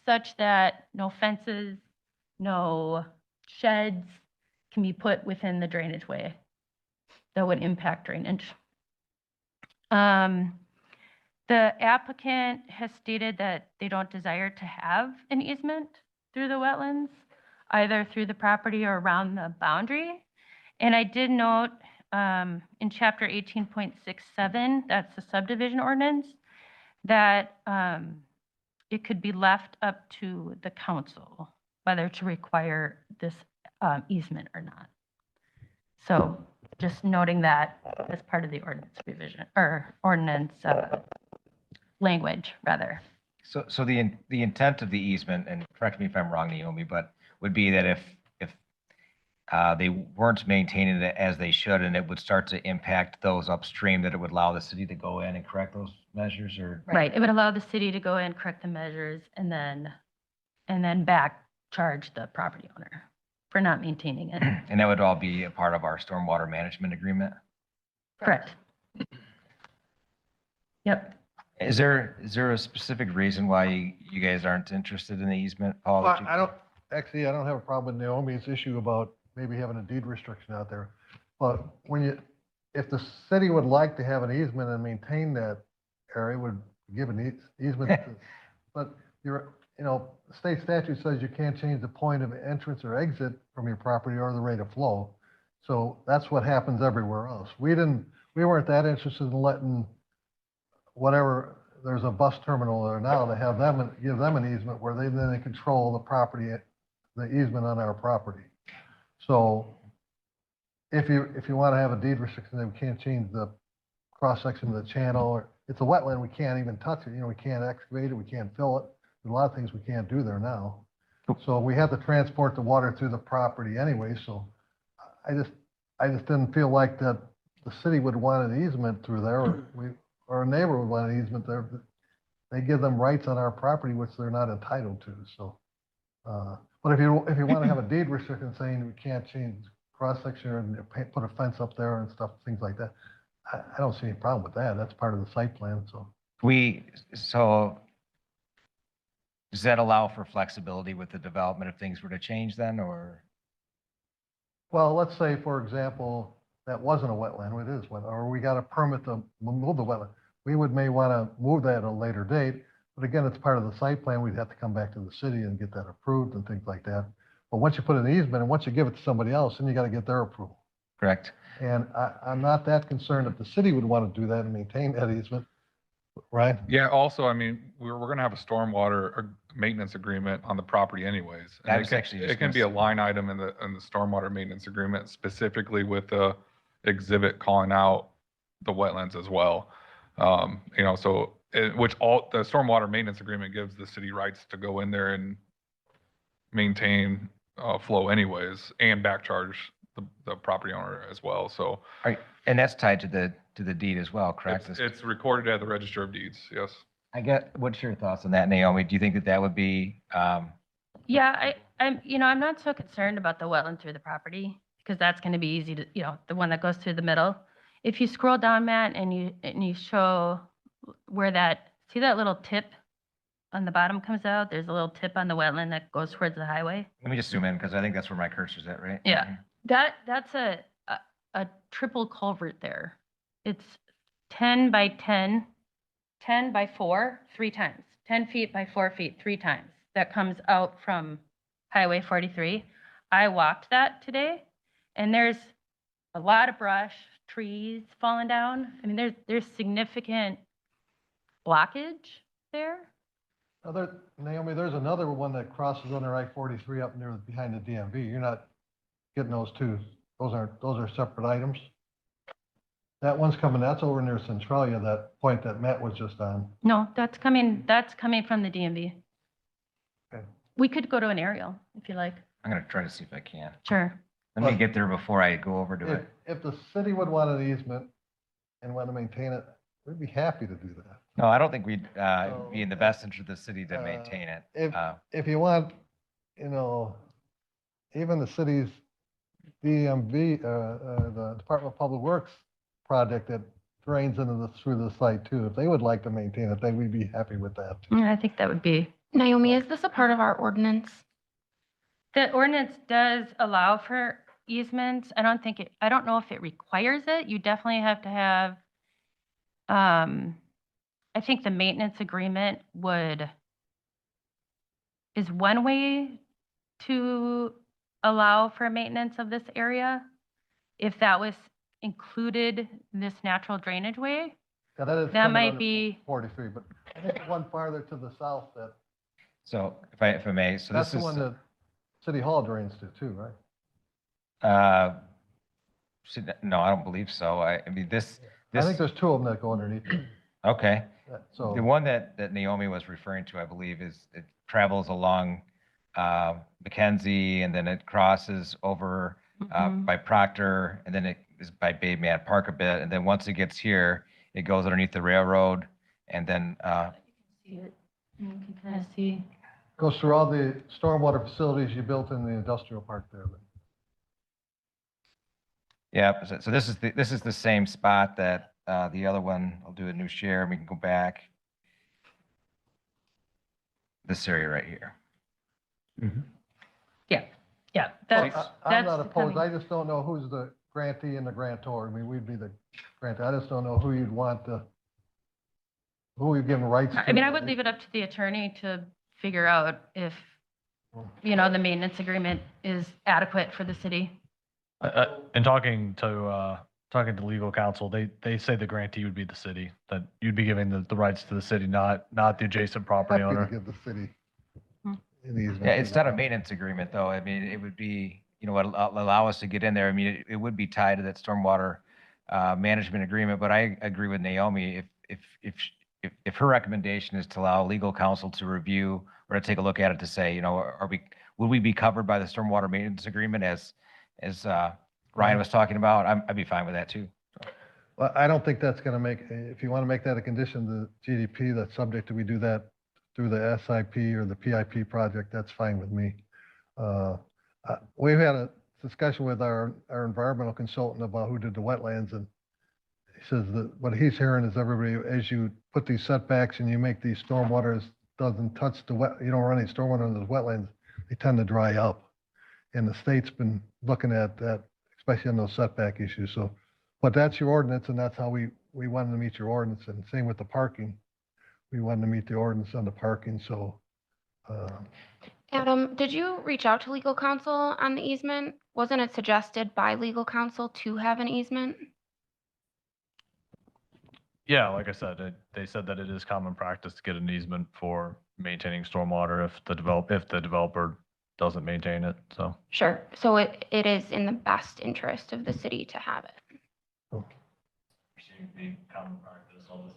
such that no fences, no sheds can be put within the drainage way that would impact drainage. The applicant has stated that they don't desire to have an easement through the wetlands, either through the property or around the boundary. And I did note in chapter 18.67, that's the subdivision ordinance, that it could be left up to the council whether to require this easement or not. So just noting that as part of the ordinance revision, or ordinance language, rather. So the intent of the easement, and correct me if I'm wrong, Naomi, but would be that if they weren't maintaining it as they should, and it would start to impact those upstream, that it would allow the city to go in and correct those measures, or? Right, it would allow the city to go in, correct the measures, and then back charge the property owner for not maintaining it. And that would all be a part of our stormwater management agreement? Correct. Yep. Is there a specific reason why you guys aren't interested in the easement, Paul? Well, I don't have a problem with Naomi's issue about maybe having a deed restriction out there. But if the city would like to have an easement and maintain that area, would give an easement. But the state statute says you can't change the point of entrance or exit from your property or the rate of flow. So that's what happens everywhere else. We weren't that interested in letting whatever, there's a bus terminal there now, to have them, give them an easement where they control the property, the easement on our property. So if you want to have a deed restriction, then we can't change the cross-section of the channel, or it's a wetland, we can't even touch it. We can't excavate it, we can't fill it. There's a lot of things we can't do there now. So we have to transport the water through the property anyway, so I just didn't feel like that the city would want an easement through there, or a neighbor would want an easement there. They give them rights on our property, which they're not entitled to, so. But if you want to have a deed restriction saying we can't change cross-section and put a fence up there and stuff, things like that, I don't see any problem with that. That's part of the site plan, so. So does that allow for flexibility with the development if things were to change then, or? Well, let's say, for example, that wasn't a wetland, it is wetland, or we got a permit to move the wetland. We may want to move that at a later date, but again, it's part of the site plan. We'd have to come back to the city and get that approved and things like that. But once you put an easement and once you give it to somebody else, then you got to get their approval. Correct. And I'm not that concerned if the city would want to do that and maintain that easement, right? Yeah, also, I mean, we're going to have a stormwater maintenance agreement on the property anyways. And I was actually just it can gonna be a say- line item in the stormwater maintenance agreement, specifically with the exhibit calling out the wetlands as well. You know, so, which all, the stormwater maintenance agreement gives the city rights to go in there and maintain, flow anyways, and back charge the property owner as well. So And that's tied to the deed as well, correct? it's recorded at the Register of Deeds, yes. I get, what's your thoughts on that, Naomi? Do you think that that would be, Yeah, I'm, you know, I'm not so concerned about the wetland through the property because that's going to be easy to, you know, the one that goes through the middle. If you scroll down, Matt, and you show where that, see that little tip on the bottom comes out? There's a little tip on the wetland that goes towards the highway. let me just zoom in because I think that's where my cursor's at, right? Yeah. That's a triple culvert there. It's 10 by 10, 10 by 4, 3 times, 10 feet by 4 feet, 3 times. That comes out from Highway 43. I walked that today, and there's a lot of brush, trees falling down. I mean, there's significant blockage there. Naomi, there's another one that crosses under I-43 up near, behind the DMV. You're not getting those two. Those are separate items. That one's coming, that's over near Centralia, that point that Matt was just on. No, that's coming from the DMV. Okay. We could go to an aerial if you like. I'm going to try to see if I can. Sure. Let me get there before I go over to it. If the city would want an easement and want to maintain it, we'd be happy to do that. No, I don't think we'd be in the best interest of the city to Uh, maintain it. If you want, you know, even the city's DMV, the Department of Public Works project that drains through the site too, if they would like to maintain it, then we'd be happy with that. Yeah, I think that would be. Naomi, is this a part of our ordinance? The ordinance does allow for easements. I don't know if it requires it. You definitely have to have, I think the maintenance agreement is one way to allow for maintenance of this area. If that was included in this natural drainage way, Yeah, that is that coming might under be, 43, but I think the one farther to the south, So if I may, so that's this the is, one that City Hall drains to too, right? no, I don't believe so. I mean, I think this, there's two of them that go underneath it. okay. So. The one that Naomi was referring to, I believe, it travels along Mackenzie, and then it crosses over by Proctor, and then it is by Bateman Park a bit, and then once it gets here, it goes underneath the railroad, and then see it. You can kind of see. Goes through all the stormwater facilities you built in the industrial park there. yeah. So this is the same spot that the other one. I'll do a new share, and we can go back. This area right here. Yeah, I'm that's not opposed. coming. I just don't know who's the grantee and the grantor. I mean, we'd be the grantee. I just don't know who you'd want who we've given rights to. I mean, I would leave it up to the attorney to figure out if, you know, the maintenance agreement is adequate for the city. And talking to legal counsel, they say the grantee would be the city, that you'd be giving the rights to the city, not the adjacent property Happy to owner. give the city Hmm. an easement. Yeah, it's not a maintenance agreement, though. I mean, it would be, you know, what allow us to get in there. I mean, it would be tied to that stormwater management agreement. But I agree with Naomi. If her recommendation is to allow legal counsel to review or to take a look at it to say, you know, would we be covered by the stormwater maintenance agreement as Ryan was talking about? I'd be fine with that too. Well, I don't think that's going to make, if you want to make that a condition, the GDP, that's subject to, we do that through the SIP or the PIP project, that's fine with me. We've had a discussion with our environmental consultant about who did the wetlands, and he says that what he's hearing is everybody, as you put these setbacks and you make these stormwaters, doesn't touch you don't run any stormwater in those wetlands, they tend to dry up. And the state's been looking at that, especially on those setback issues. So, but that's your ordinance, and that's how we wanted to meet your ordinance, and same with the parking. We wanted to meet the ordinance on the parking, so. Adam, did you reach out to legal counsel on the easement? Wasn't it suggested by legal counsel to have an easement? Yeah, like I said, they said that it is common practice to get an easement for maintaining stormwater if the developer doesn't maintain it, so. Sure. So it is in the best interest of the city to have it. being common practice, all this.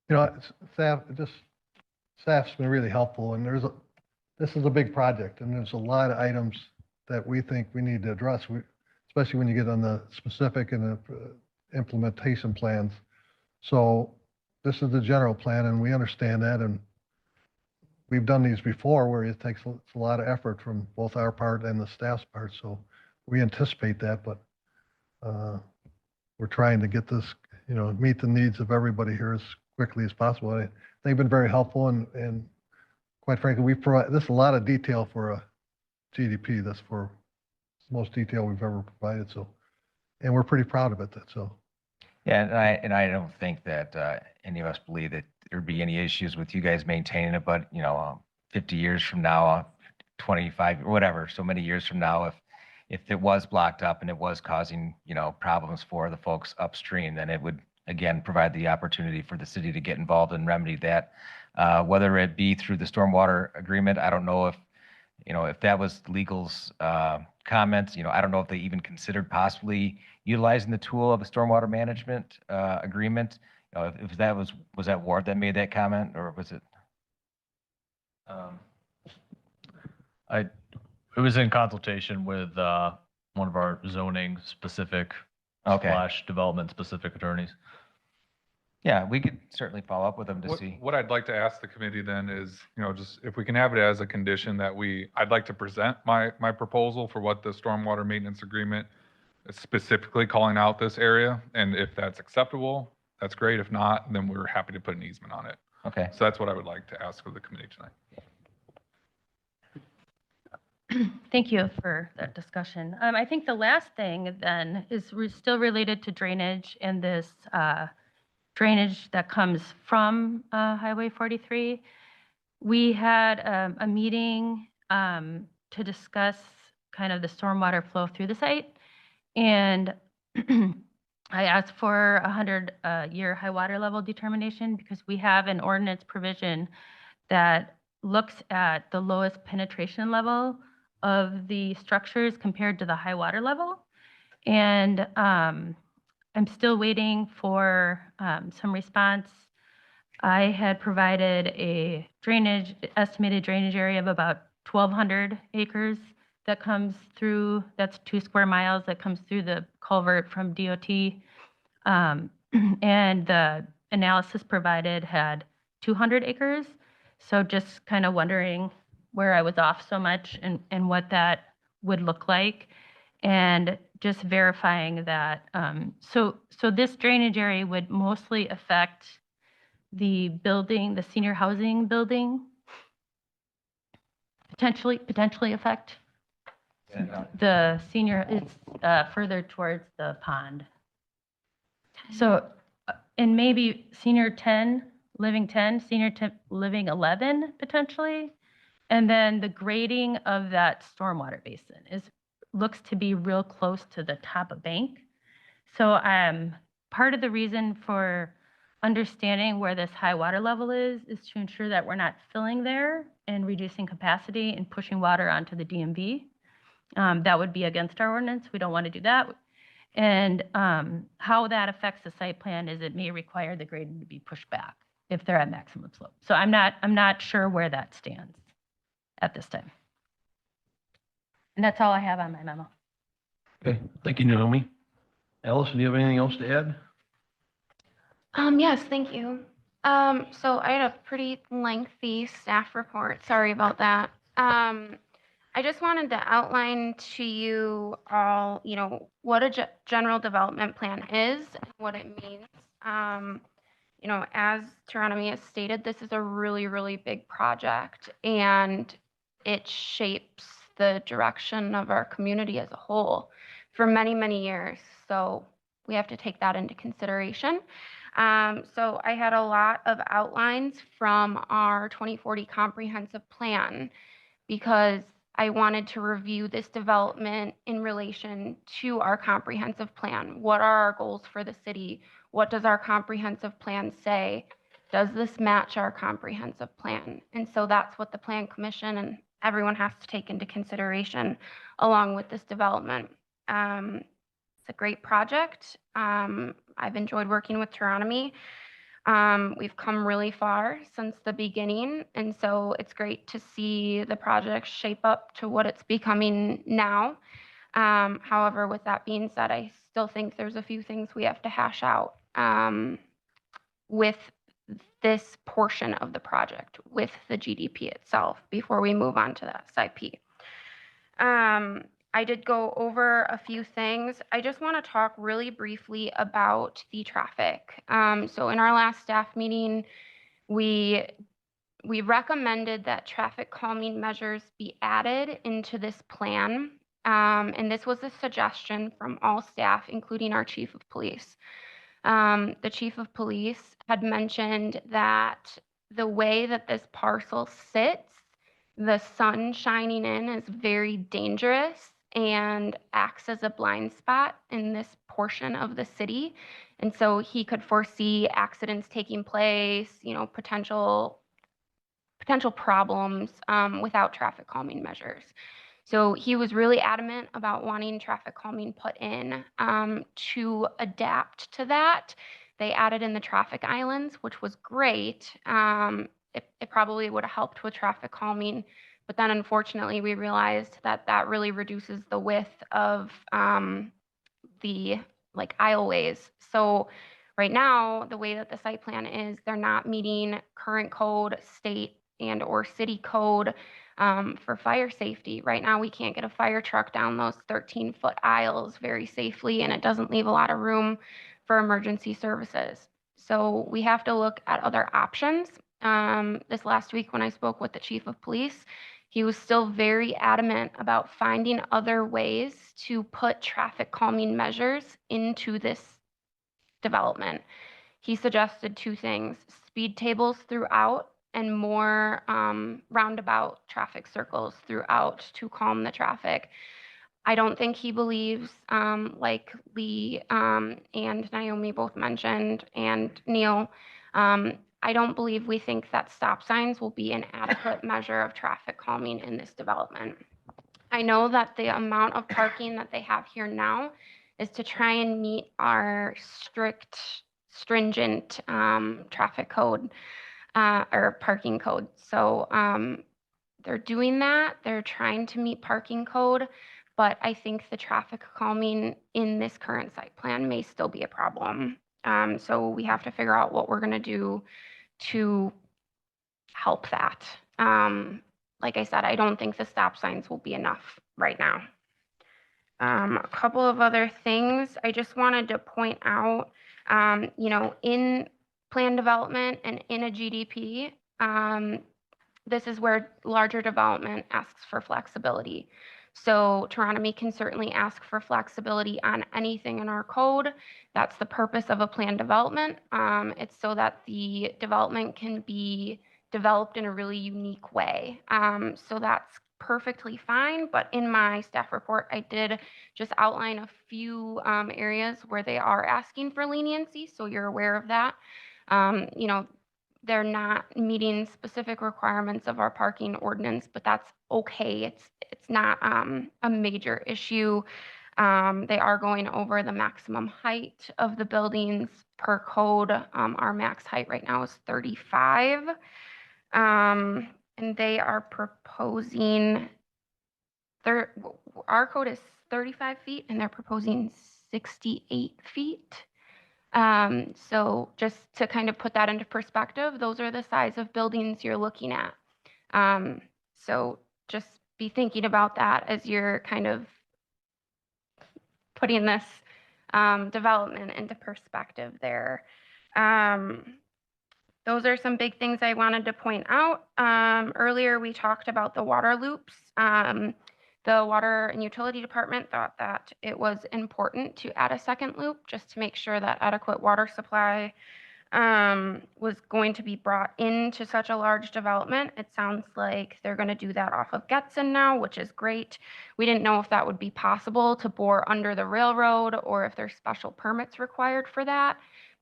You know, staff's been really helpful, and this is a big project, and there's a lot of items that we think we need to address, especially when you get on the specific and the implementation plans. So this is the general plan, and we understand that, and we've done these before where it takes a lot of effort from both our part and the staff's part, so we anticipate that, but we're trying to get this, meet the needs of everybody here as quickly as possible. They've been very helpful, and quite frankly, we provide, this is a lot of detail for a GDP. That's for the most detail we've ever provided, so, and we're pretty proud of it, so. Yeah, and I don't think that any of us believe that there'd be any issues with you guys maintaining it, but 50 years from now, 25 or whatever, so many years from now, if it was blocked up and it was causing problems for the folks upstream, then it would again provide the opportunity for the city to get involved and remedy that, whether it be through the stormwater agreement. I don't know if that was legal's comments. I don't know if they even considered possibly utilizing the tool of a stormwater management agreement. If that was that Ward that made that comment, or was it? It was in consultation with one of our zoning specific Okay. / development specific attorneys. Yeah, we could certainly follow up with them to What, see. what I'd like to ask the committee then is, just if we can have it as a condition that I'd like to present my proposal for what the stormwater maintenance agreement is specifically calling out this area. And if that's acceptable, that's great. If not, then we're happy to put an easement on it. Okay. So that's what I would like to ask of the committee tonight. Thank you for that discussion. I think the last thing then is still related to drainage and this drainage that comes from Highway 43. We had a meeting to discuss kind of the stormwater flow through the site. And I asked for a 100-year high water level determination because we have an ordinance provision that looks at the lowest penetration level of the structures compared to the high water level. And I'm still waiting for some response. I had provided a estimated drainage area of about 1,200 acres that comes through, that's 2 square miles that comes through the culvert from DOT. And the analysis provided had 200 acres. So just kind of wondering where I was off so much and what that would look like. And just verifying that, so this drainage area would mostly affect the building, the senior housing building, potentially affect the senior, it's further towards the pond. So, and maybe senior 10, living 10, senior living 11 potentially. And then the grading of that stormwater basin looks to be real close to the top of bank. So part of the reason for understanding where this high water level is to ensure that we're not filling there and reducing capacity and pushing water onto the DMV. That would be against our ordinance. We don't want to do that. And how that affects the site plan is it may require the grading to be pushed back if they're at maximum slope. So I'm not sure where that stands at this time. And that's all I have on my memo. Okay, thank you, Naomi. Allison, do you have anything else to add? Yes, thank you. So I had a pretty lengthy staff report. Sorry about that. I just wanted to outline to you all, what a general development plan is and what it means. As Geronimo has stated, this is a really, really big project, and it shapes the direction of our community as a whole for many, many years. So we have to take that into consideration. So I had a lot of outlines from our 2040 comprehensive plan because I wanted to review this development in relation to our comprehensive plan. What are our goals for the city? What does our comprehensive plan say? Does this match our comprehensive plan? And so that's what the Plan Commission and everyone has to take into consideration along with this development. It's a great project. I've enjoyed working with Geronimi. We've come really far since the beginning, and so it's great to see the project shape up to what it's becoming now. However, with that being said, I still think there's a few things we have to hash out with this portion of the project, with the GDP itself, before we move on to the SIP. I did go over a few things. I just want to talk really briefly about the traffic. So in our last staff meeting, we recommended that traffic calming measures be added into this plan. And this was a suggestion from all staff, including our chief of police. The chief of police had mentioned that the way that this parcel sits, the sun shining in is very dangerous and acts as a blind spot in this portion of the city. And so he could foresee accidents taking place, potential problems without traffic calming measures. So he was really adamant about wanting traffic calming put in to adapt to that. They added in the traffic islands, which was great. It probably would have helped with traffic calming, but then unfortunately we realized that that really reduces the width of the aisleways. So right now, the way that the site plan is, they're not meeting current code, state and or city code for fire safety. Right now, we can't get a fire truck down those 13-foot aisles very safely, and it doesn't leave a lot of room for emergency services. So we have to look at other options. This last week when I spoke with the chief of police, he was still very adamant about finding other ways to put traffic calming measures into this development. He suggested two things: speed tables throughout and more roundabout traffic circles throughout to calm the traffic. I don't think he believes, like Lee and Naomi both mentioned, and Neil, I don't believe we think that stop signs will be an adequate measure of traffic calming in this development. I know that the amount of parking that they have here now is to try and meet our stringent traffic code or parking code. So they're doing that. They're trying to meet parking code, but I think the traffic calming in this current site plan may still be a problem. So we have to figure out what we're going to do to help that. Like I said, I don't think the stop signs will be enough right now. A couple of other things I just wanted to point out, in plan development and in a GDP, this is where larger development asks for flexibility. So Geronimi can certainly ask for flexibility on anything in our code. That's the purpose of a plan development. It's so that the development can be developed in a really unique way. So that's perfectly fine, but in my staff report, I did just outline a few areas where they are asking for leniency, so you're aware of that. They're not meeting specific requirements of our parking ordinance, but that's okay. It's not a major issue. They are going over the maximum height of the buildings per code. Our max height right now is 35. And they are proposing, our code is 35 feet and they're proposing 68 feet. So just to kind of put that into perspective, those are the size of buildings you're looking at. So just be thinking about that as you're kind of putting this development into perspective there. Those are some big things I wanted to point out. Earlier, we talked about the water loops. The water and utility department thought that it was important to add a second loop just to make sure that adequate water supply was going to be brought into such a large development. It sounds like they're going to do that off of Getson now, which is great. We didn't know if that would be possible to bore under the railroad or if there's special permits required for that.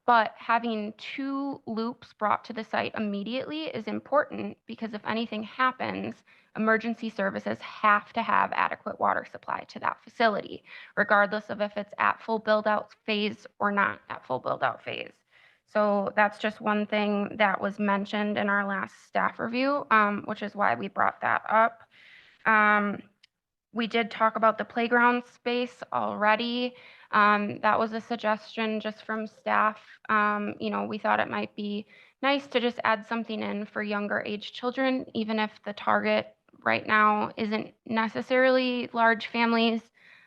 But having 2 loops brought to the site immediately is important because if anything happens, emergency services have to have adequate water supply to that facility, regardless of if it's at full build-out phase or not at full build-out phase. So that's just one thing that was mentioned in our last staff review, which is why we brought that up. We did talk about the playground space already. That was a suggestion just from staff. We thought it might be nice to just add something in for younger age children, even if the target right now isn't necessarily large families.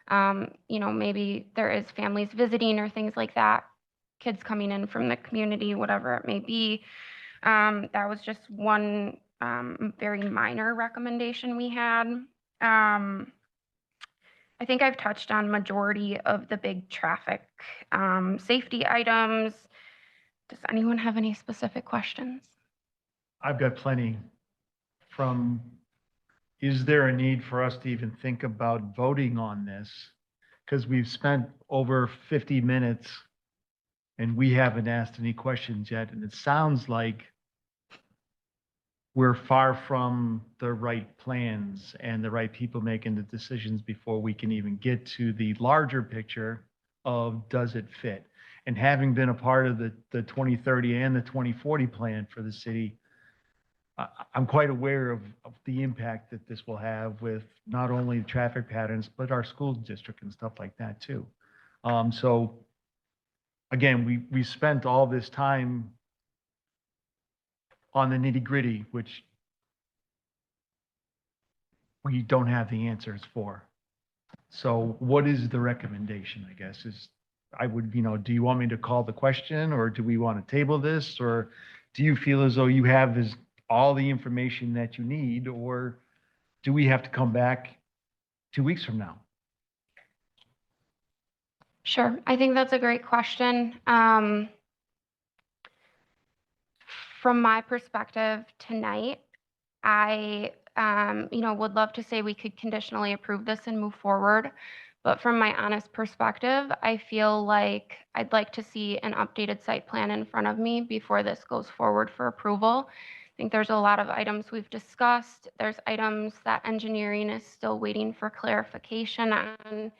Maybe there is families visiting or things like that, kids coming in from the community, whatever it may be. That was just one very minor recommendation we had. I think I've touched on majority of the big traffic safety items. Does anyone have any specific questions? I've got plenty from, is there a need for us to even think about voting on this? Because we've spent over 50 minutes and we haven't asked any questions yet. And it sounds like we're far from the right plans and the right people making the decisions before we can even get to the larger picture of does it fit? And having been a part of the 2030 and the 2040 plan for the city, I'm quite aware of the impact that this will have with not only traffic patterns, but our school district and stuff like that too. So again, we spent all this time on the nitty gritty, which we don't have the answers for. So what is the recommendation, I guess, is do you want me to call the question or do we want to table this? Or do you feel as though you have all the information that you need, or do we have to come back 2 weeks from now? Sure, I think that's a great question. From my perspective tonight, I would love to say we could conditionally approve this and move forward. But from my honest perspective, I feel like I'd like to see an updated site plan in front of me before this goes forward for approval. I think there's a lot of items we've discussed. There's items that engineering is still waiting for clarification on.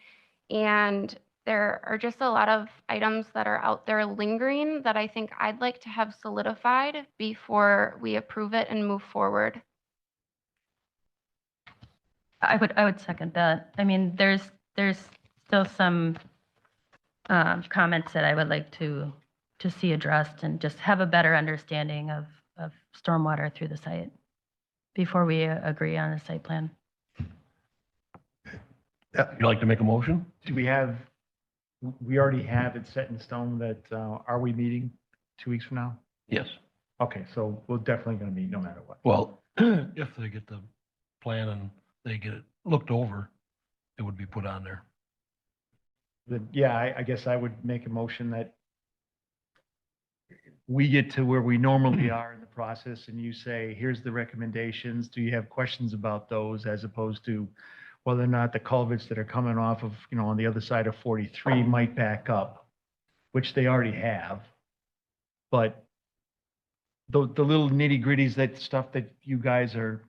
And there are just a lot of items that are out there lingering that I think I'd like to have solidified before we approve it and move forward. I would second that. I mean, there's still some comments that I would like to see addressed and just have a better understanding of stormwater through the site before we agree on a site plan. You'd like to make a motion? We already have it set in stone that, are we meeting 2 weeks from now? Yes. Okay, so we're definitely going to meet no matter what. Well, if they get the plan and they get it looked over, it would be put on there. Yeah, I guess I would make a motion that we get to where we normally are in the process and you say, here's the recommendations. Do you have questions about those, as opposed to whether or not the culverts that are coming off of, on the other side of 43 might back up, which they already have. But the little nitty gritties, that stuff that you guys are,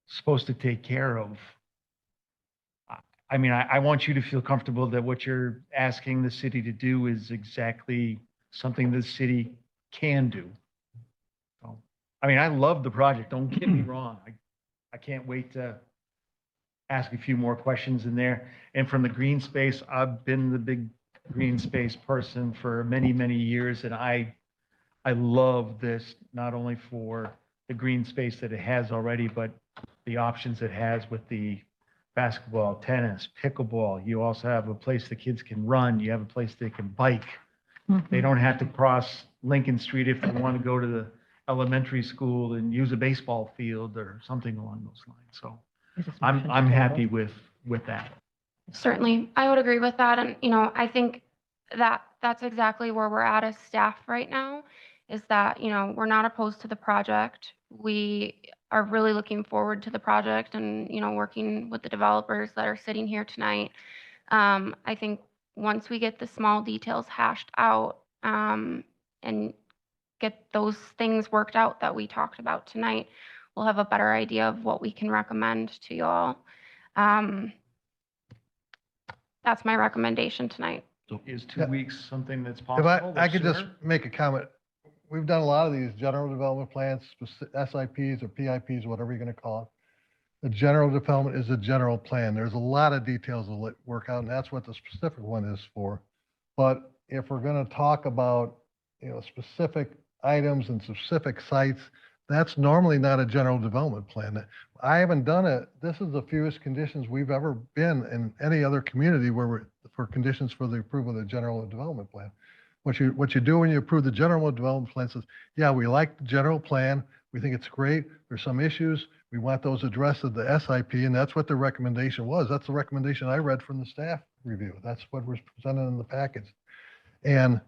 supposed to take care of. I mean, I want you to feel comfortable that what you're asking the city to do is exactly something the city can do. So, I mean, I love the project, don't get me wrong. I can't wait to ask a few more questions in there. And from the green space, I've been the big green space person for many, many years. And I love this, not only for the green space that it has already, but the options it has with the basketball, tennis, pickleball. You also have a place the kids can run. You have a place they can bike. They don't have to cross Lincoln Street if they want to go to the elementary school and use a baseball field or something along those lines. So I'm happy with that. Certainly, I would agree with that. And, I think that that's exactly where we're at as staff right now, is that, we're not opposed to the project. We are really looking forward to the project and, working with the developers that are sitting here tonight. I think once we get the small details hashed out, and get those things worked out that we talked about tonight, we'll have a better idea of what we can recommend to y'all. That's my recommendation tonight. Is 2 weeks something that's If possible? I could just sooner? make a comment. We've done a lot of these general development plans, SIPs or PIPs, whatever you're going to call it. The general development is a general plan. There's a lot of details to work out, and that's what the specific one is for. But if we're going to talk about, specific items and specific sites, that's normally not a general development plan. I haven't done it. This is the fewest conditions we've ever been in any other community where for conditions for the approval of the general development plan. What you do when you approve the general development plan says, yeah, we like the general plan. We think it's great. There's some issues. We want those addressed at the SIP, and that's what the recommendation was. That's the recommendation I read from the staff review. That's what was presented in the package. And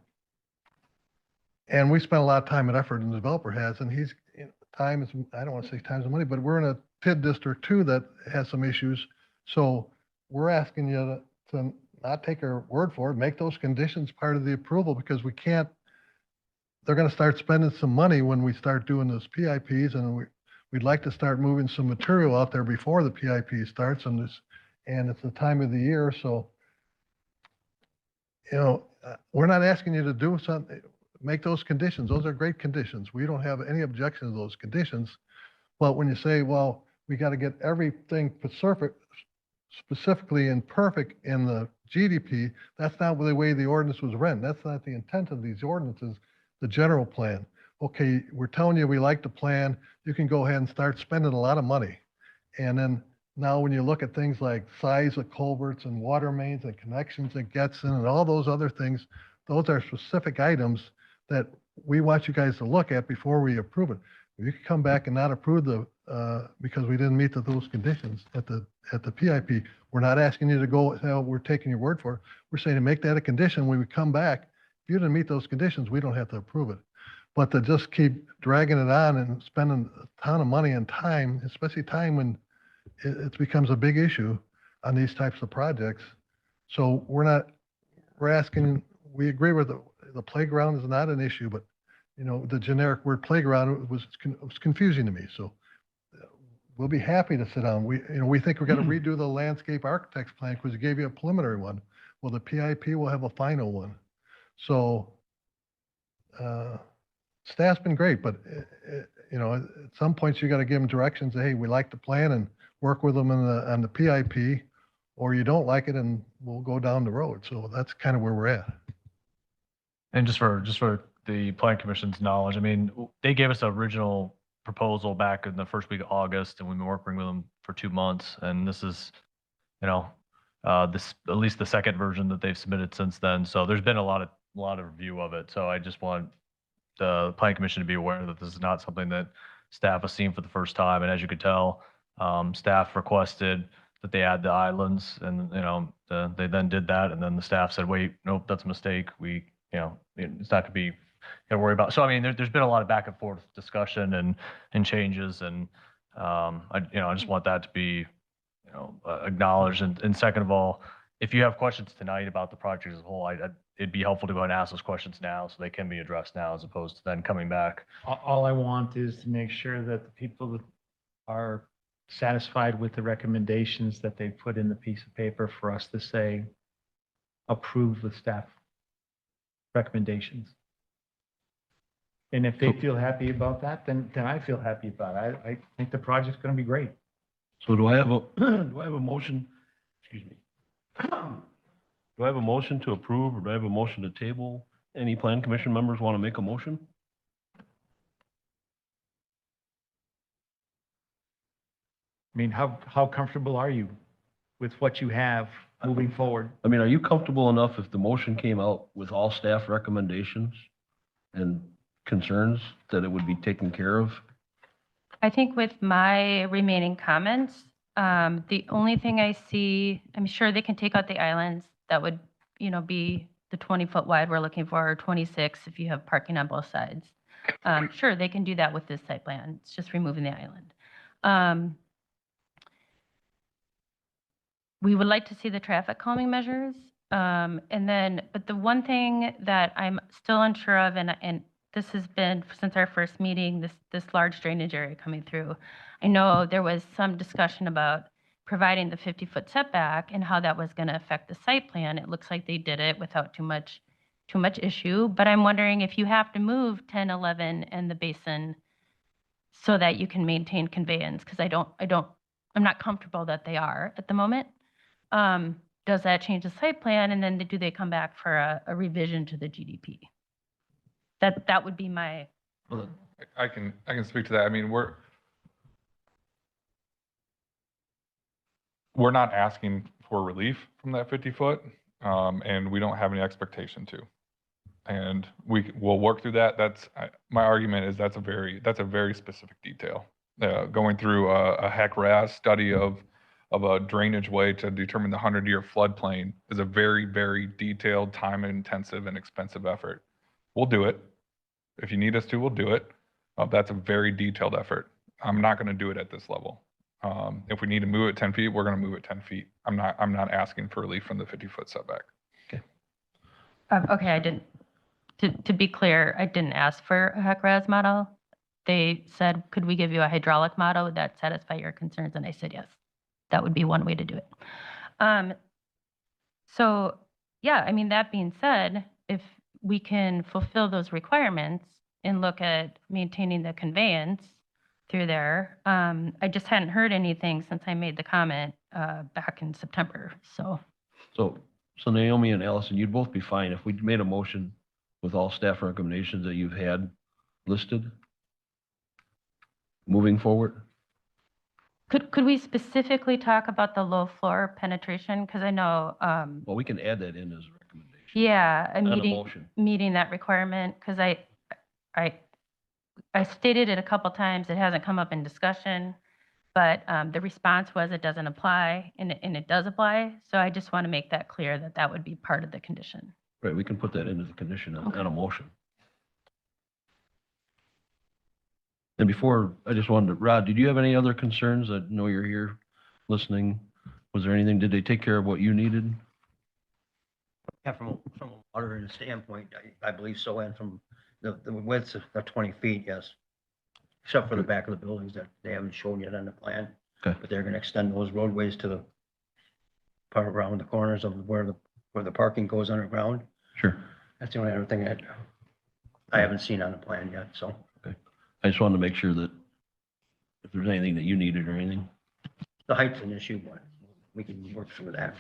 we spent a lot of time and effort, and the developer has, and time is, I don't want to say time is money, but we're in a TID district too that has some issues. So we're asking you to not take our word for it, make those conditions part of the approval, because they're going to start spending some money when we start doing those PIPs, and we'd like to start moving some material out there before the PIP starts, and it's the time of the year. So, we're not asking you to do something, make those conditions. Those are great conditions. We don't have any objection to those conditions. But when you say, well, we got to get everything specifically and perfect in the GDP, that's not the way the ordinance was written. That's not the intent of these ordinances, the general plan. Okay, we're telling you we like the plan. You can go ahead and start spending a lot of money. And then now when you look at things like size of culverts and water mains and connections it gets in and all those other things, those are specific items that we want you guys to look at before we approve it. If you could come back and not approve because we didn't meet those conditions at the PIP, we're not asking you to go, we're taking your word for it. We're saying to make that a condition when we come back. If you didn't meet those conditions, we don't have to approve it. But to just keep dragging it on and spending a ton of money and time, especially time when it becomes a big issue on these types of projects. So we're asking, we agree with the playground is not an issue, but the generic word playground was confusing to me. So we'll be happy to sit down. We think we're going to redo the landscape architect's plan because we gave you a preliminary one. Well, the PIP will have a final one. So staff's been great, but at some points you got to give them directions. Hey, we like the plan, and work with them on the PIP, or you don't like it and we'll go down the road. So that's kind of where we're at. And just for the Plan Commission's knowledge, I mean, they gave us an original proposal back in the first week of August, and we've been working with them for 2 months. And this is, this at least the second version that they've submitted since then. So there's been a lot of review of it. So I just want the Plan Commission to be aware that this is not something that staff has seen for the first time. And as you could tell, staff requested that they add the islands, and they then did that, and then the staff said, wait, nope, that's a mistake. It's not going to be worry about. So I mean, there's been a lot of back and forth discussion and changes, and I just want that to be acknowledged. And second of all, if you have questions tonight about the project as a whole, it'd be helpful to go and ask those questions now so they can be addressed now, as opposed to then coming back. All I want is to make sure that the people that are satisfied with the recommendations that they put in the piece of paper for us to say approved with staff recommendations. And if they feel happy about that, then I feel happy about it. I think the project's going to be great. So do I have a motion? Excuse me. Do I have a motion to approve, or do I have a motion to table? Any Plan Commission members want to make a motion? I mean, how comfortable are you with what you have moving forward? I mean, are you comfortable enough if the motion came out with all staff recommendations and concerns that it would be taken care of? I think with my remaining comments, the only thing I see, I'm sure they can take out the islands. That would, be the 20-foot wide we're looking for, or 26 if you have parking on both sides. Sure, they can do that with this site plan. It's just removing the island. We would like to see the traffic calming measures. And then, but the one thing that I'm still unsure of, and this has been since our first meeting, this large drainage area coming through. I know there was some discussion about providing the 50-foot setback and how that was going to affect the site plan. It looks like they did it without too much issue, but I'm wondering if you have to move 10, 11 and the basin so that you can maintain conveyance, because I'm not comfortable that they are at the moment. Does that change the site plan, and then do they come back for a revision to the GDP? That would be my, I can speak to that. I mean, we're not asking for relief from that 50-foot, and we don't have any expectation to. And we'll work through that. My argument is that's a very specific detail. Going through a HEC-RAS study of a drainage way to determine the 100-year floodplain is a very, very detailed, time-intensive, and expensive effort. We'll do it. If you need us to, we'll do it. That's a very detailed effort. I'm not going to do it at this level. If we need to move it 10 feet, we're going to move it 10 feet. I'm not asking for relief from the 50-foot setback. okay, I didn't, to be clear, I didn't ask for a HEC-RAS model. They said, could we give you a hydraulic model? Would that satisfy your concerns? And I said, yes. That would be one way to do it. So yeah, I mean, that being said, if we can fulfill those requirements and look at maintaining the conveyance through there, I just hadn't heard anything since I made the comment back in September, so. So Naomi and Allison, you'd both be fine if we made a motion with all staff recommendations that you've had listed moving forward? Could we specifically talk about the low floor penetration? Because I know, Well, we can add that in as a recommendation. yeah, Not a motion. meeting that requirement, because I stated it a couple times, it hasn't come up in discussion, but the response was it doesn't apply, and it does apply. So I just want to make that clear that that would be part of the condition. Right, we can put that into the condition on a motion. And before, I just wanted to, Rod, did you have any other concerns? I know you're here listening. Was there anything, did they take care of what you needed? Yeah, from a water standpoint, I believe so, and from the widths of 20 feet, yes. Except for the back of the buildings that they haven't shown yet on the plan. Okay. But they're going to extend those roadways to the part around the corners of where the parking goes underground. Sure. That's the only other thing that I haven't seen on the plan yet, so. I just wanted to make sure that if there's anything that you needed or anything. The height's an issue, but we can work through that.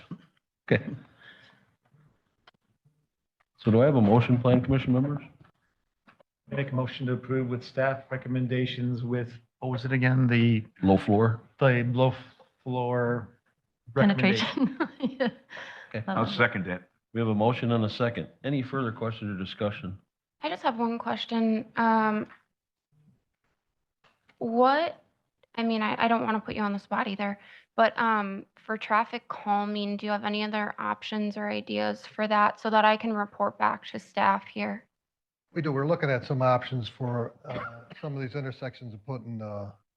Okay. So do I have a motion, Plan Commission members? Make a motion to approve with staff recommendations with, what was it again? The Low floor? low floor recommendation. Penetration. Yeah. Okay. I'll second that. We have a motion and a second. Any further questions or discussion? I just have one question. I don't want to put you on the spot either, but for traffic calming, do you have any other options or ideas for that so that I can report back to staff here? We do. We're looking at some options for some of these intersections of putting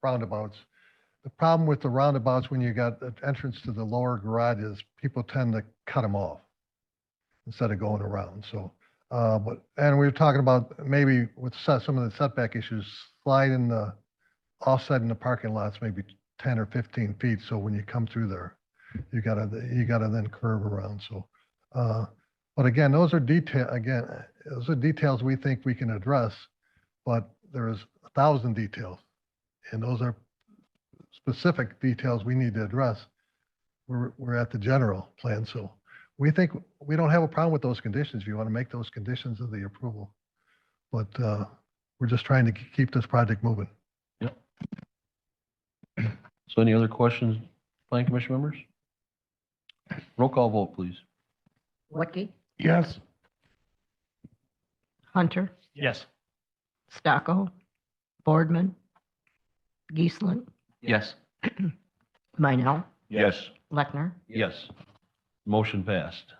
roundabouts. The problem with the roundabouts, when you got an entrance to the lower garages, people tend to cut them off instead of going around. So, and we were talking about maybe with some of the setback issues, sliding the offset in the parking lots, maybe 10 or 15 feet. So when you come through there, you gotta then curve around. So, but again, those are details we think we can address, but there's 1,000 details, and those are specific details we need to address. We're at the general plan, so we think we don't have a problem with those conditions if you want to make those conditions of the approval. But we're just trying to keep this project moving. Yep. So any other questions, Plan Commission members? Roll call vote, please. Whitky, Yes. Hunter, Yes. Stocko, Boardman, Geisling, Yes. Minell, Yes. Lechner. Yes. Motion passed.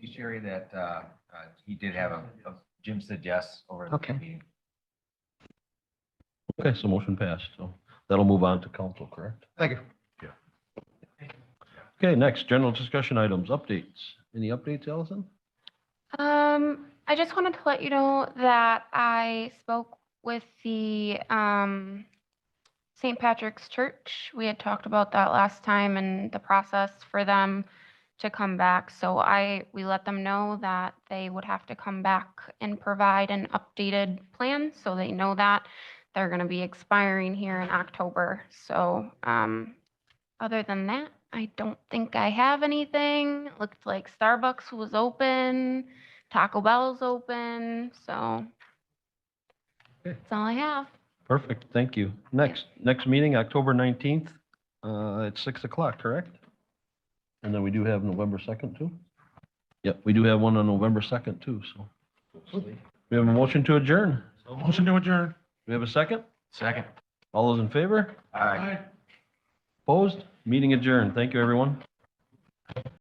Sherry, that he did have Jim said yes over the Okay. meeting. Okay, so motion passed. So that'll move on to council, correct? Thank you. Okay, next, general discussion items, updates. Any updates, Allison? I just wanted to let you know that I spoke with the, St. Patrick's Church. We had talked about that last time and the process for them to come back. So we let them know that they would have to come back and provide an updated plan, so they know that they're gonna be expiring here in October. So, other than that, I don't think I have anything. It looked like Starbucks was open, Taco Bell's open, so Okay. that's all I have. Perfect, thank you. Next meeting, October 19th, at 6 o'clock, correct? And then we do have November 2nd too? Yep, we do have one on November 2nd too, so. We have a motion to adjourn. Motion to adjourn. We have a second? Second. All those in favor? Aye. Opposed? Meeting adjourned. Thank you, everyone.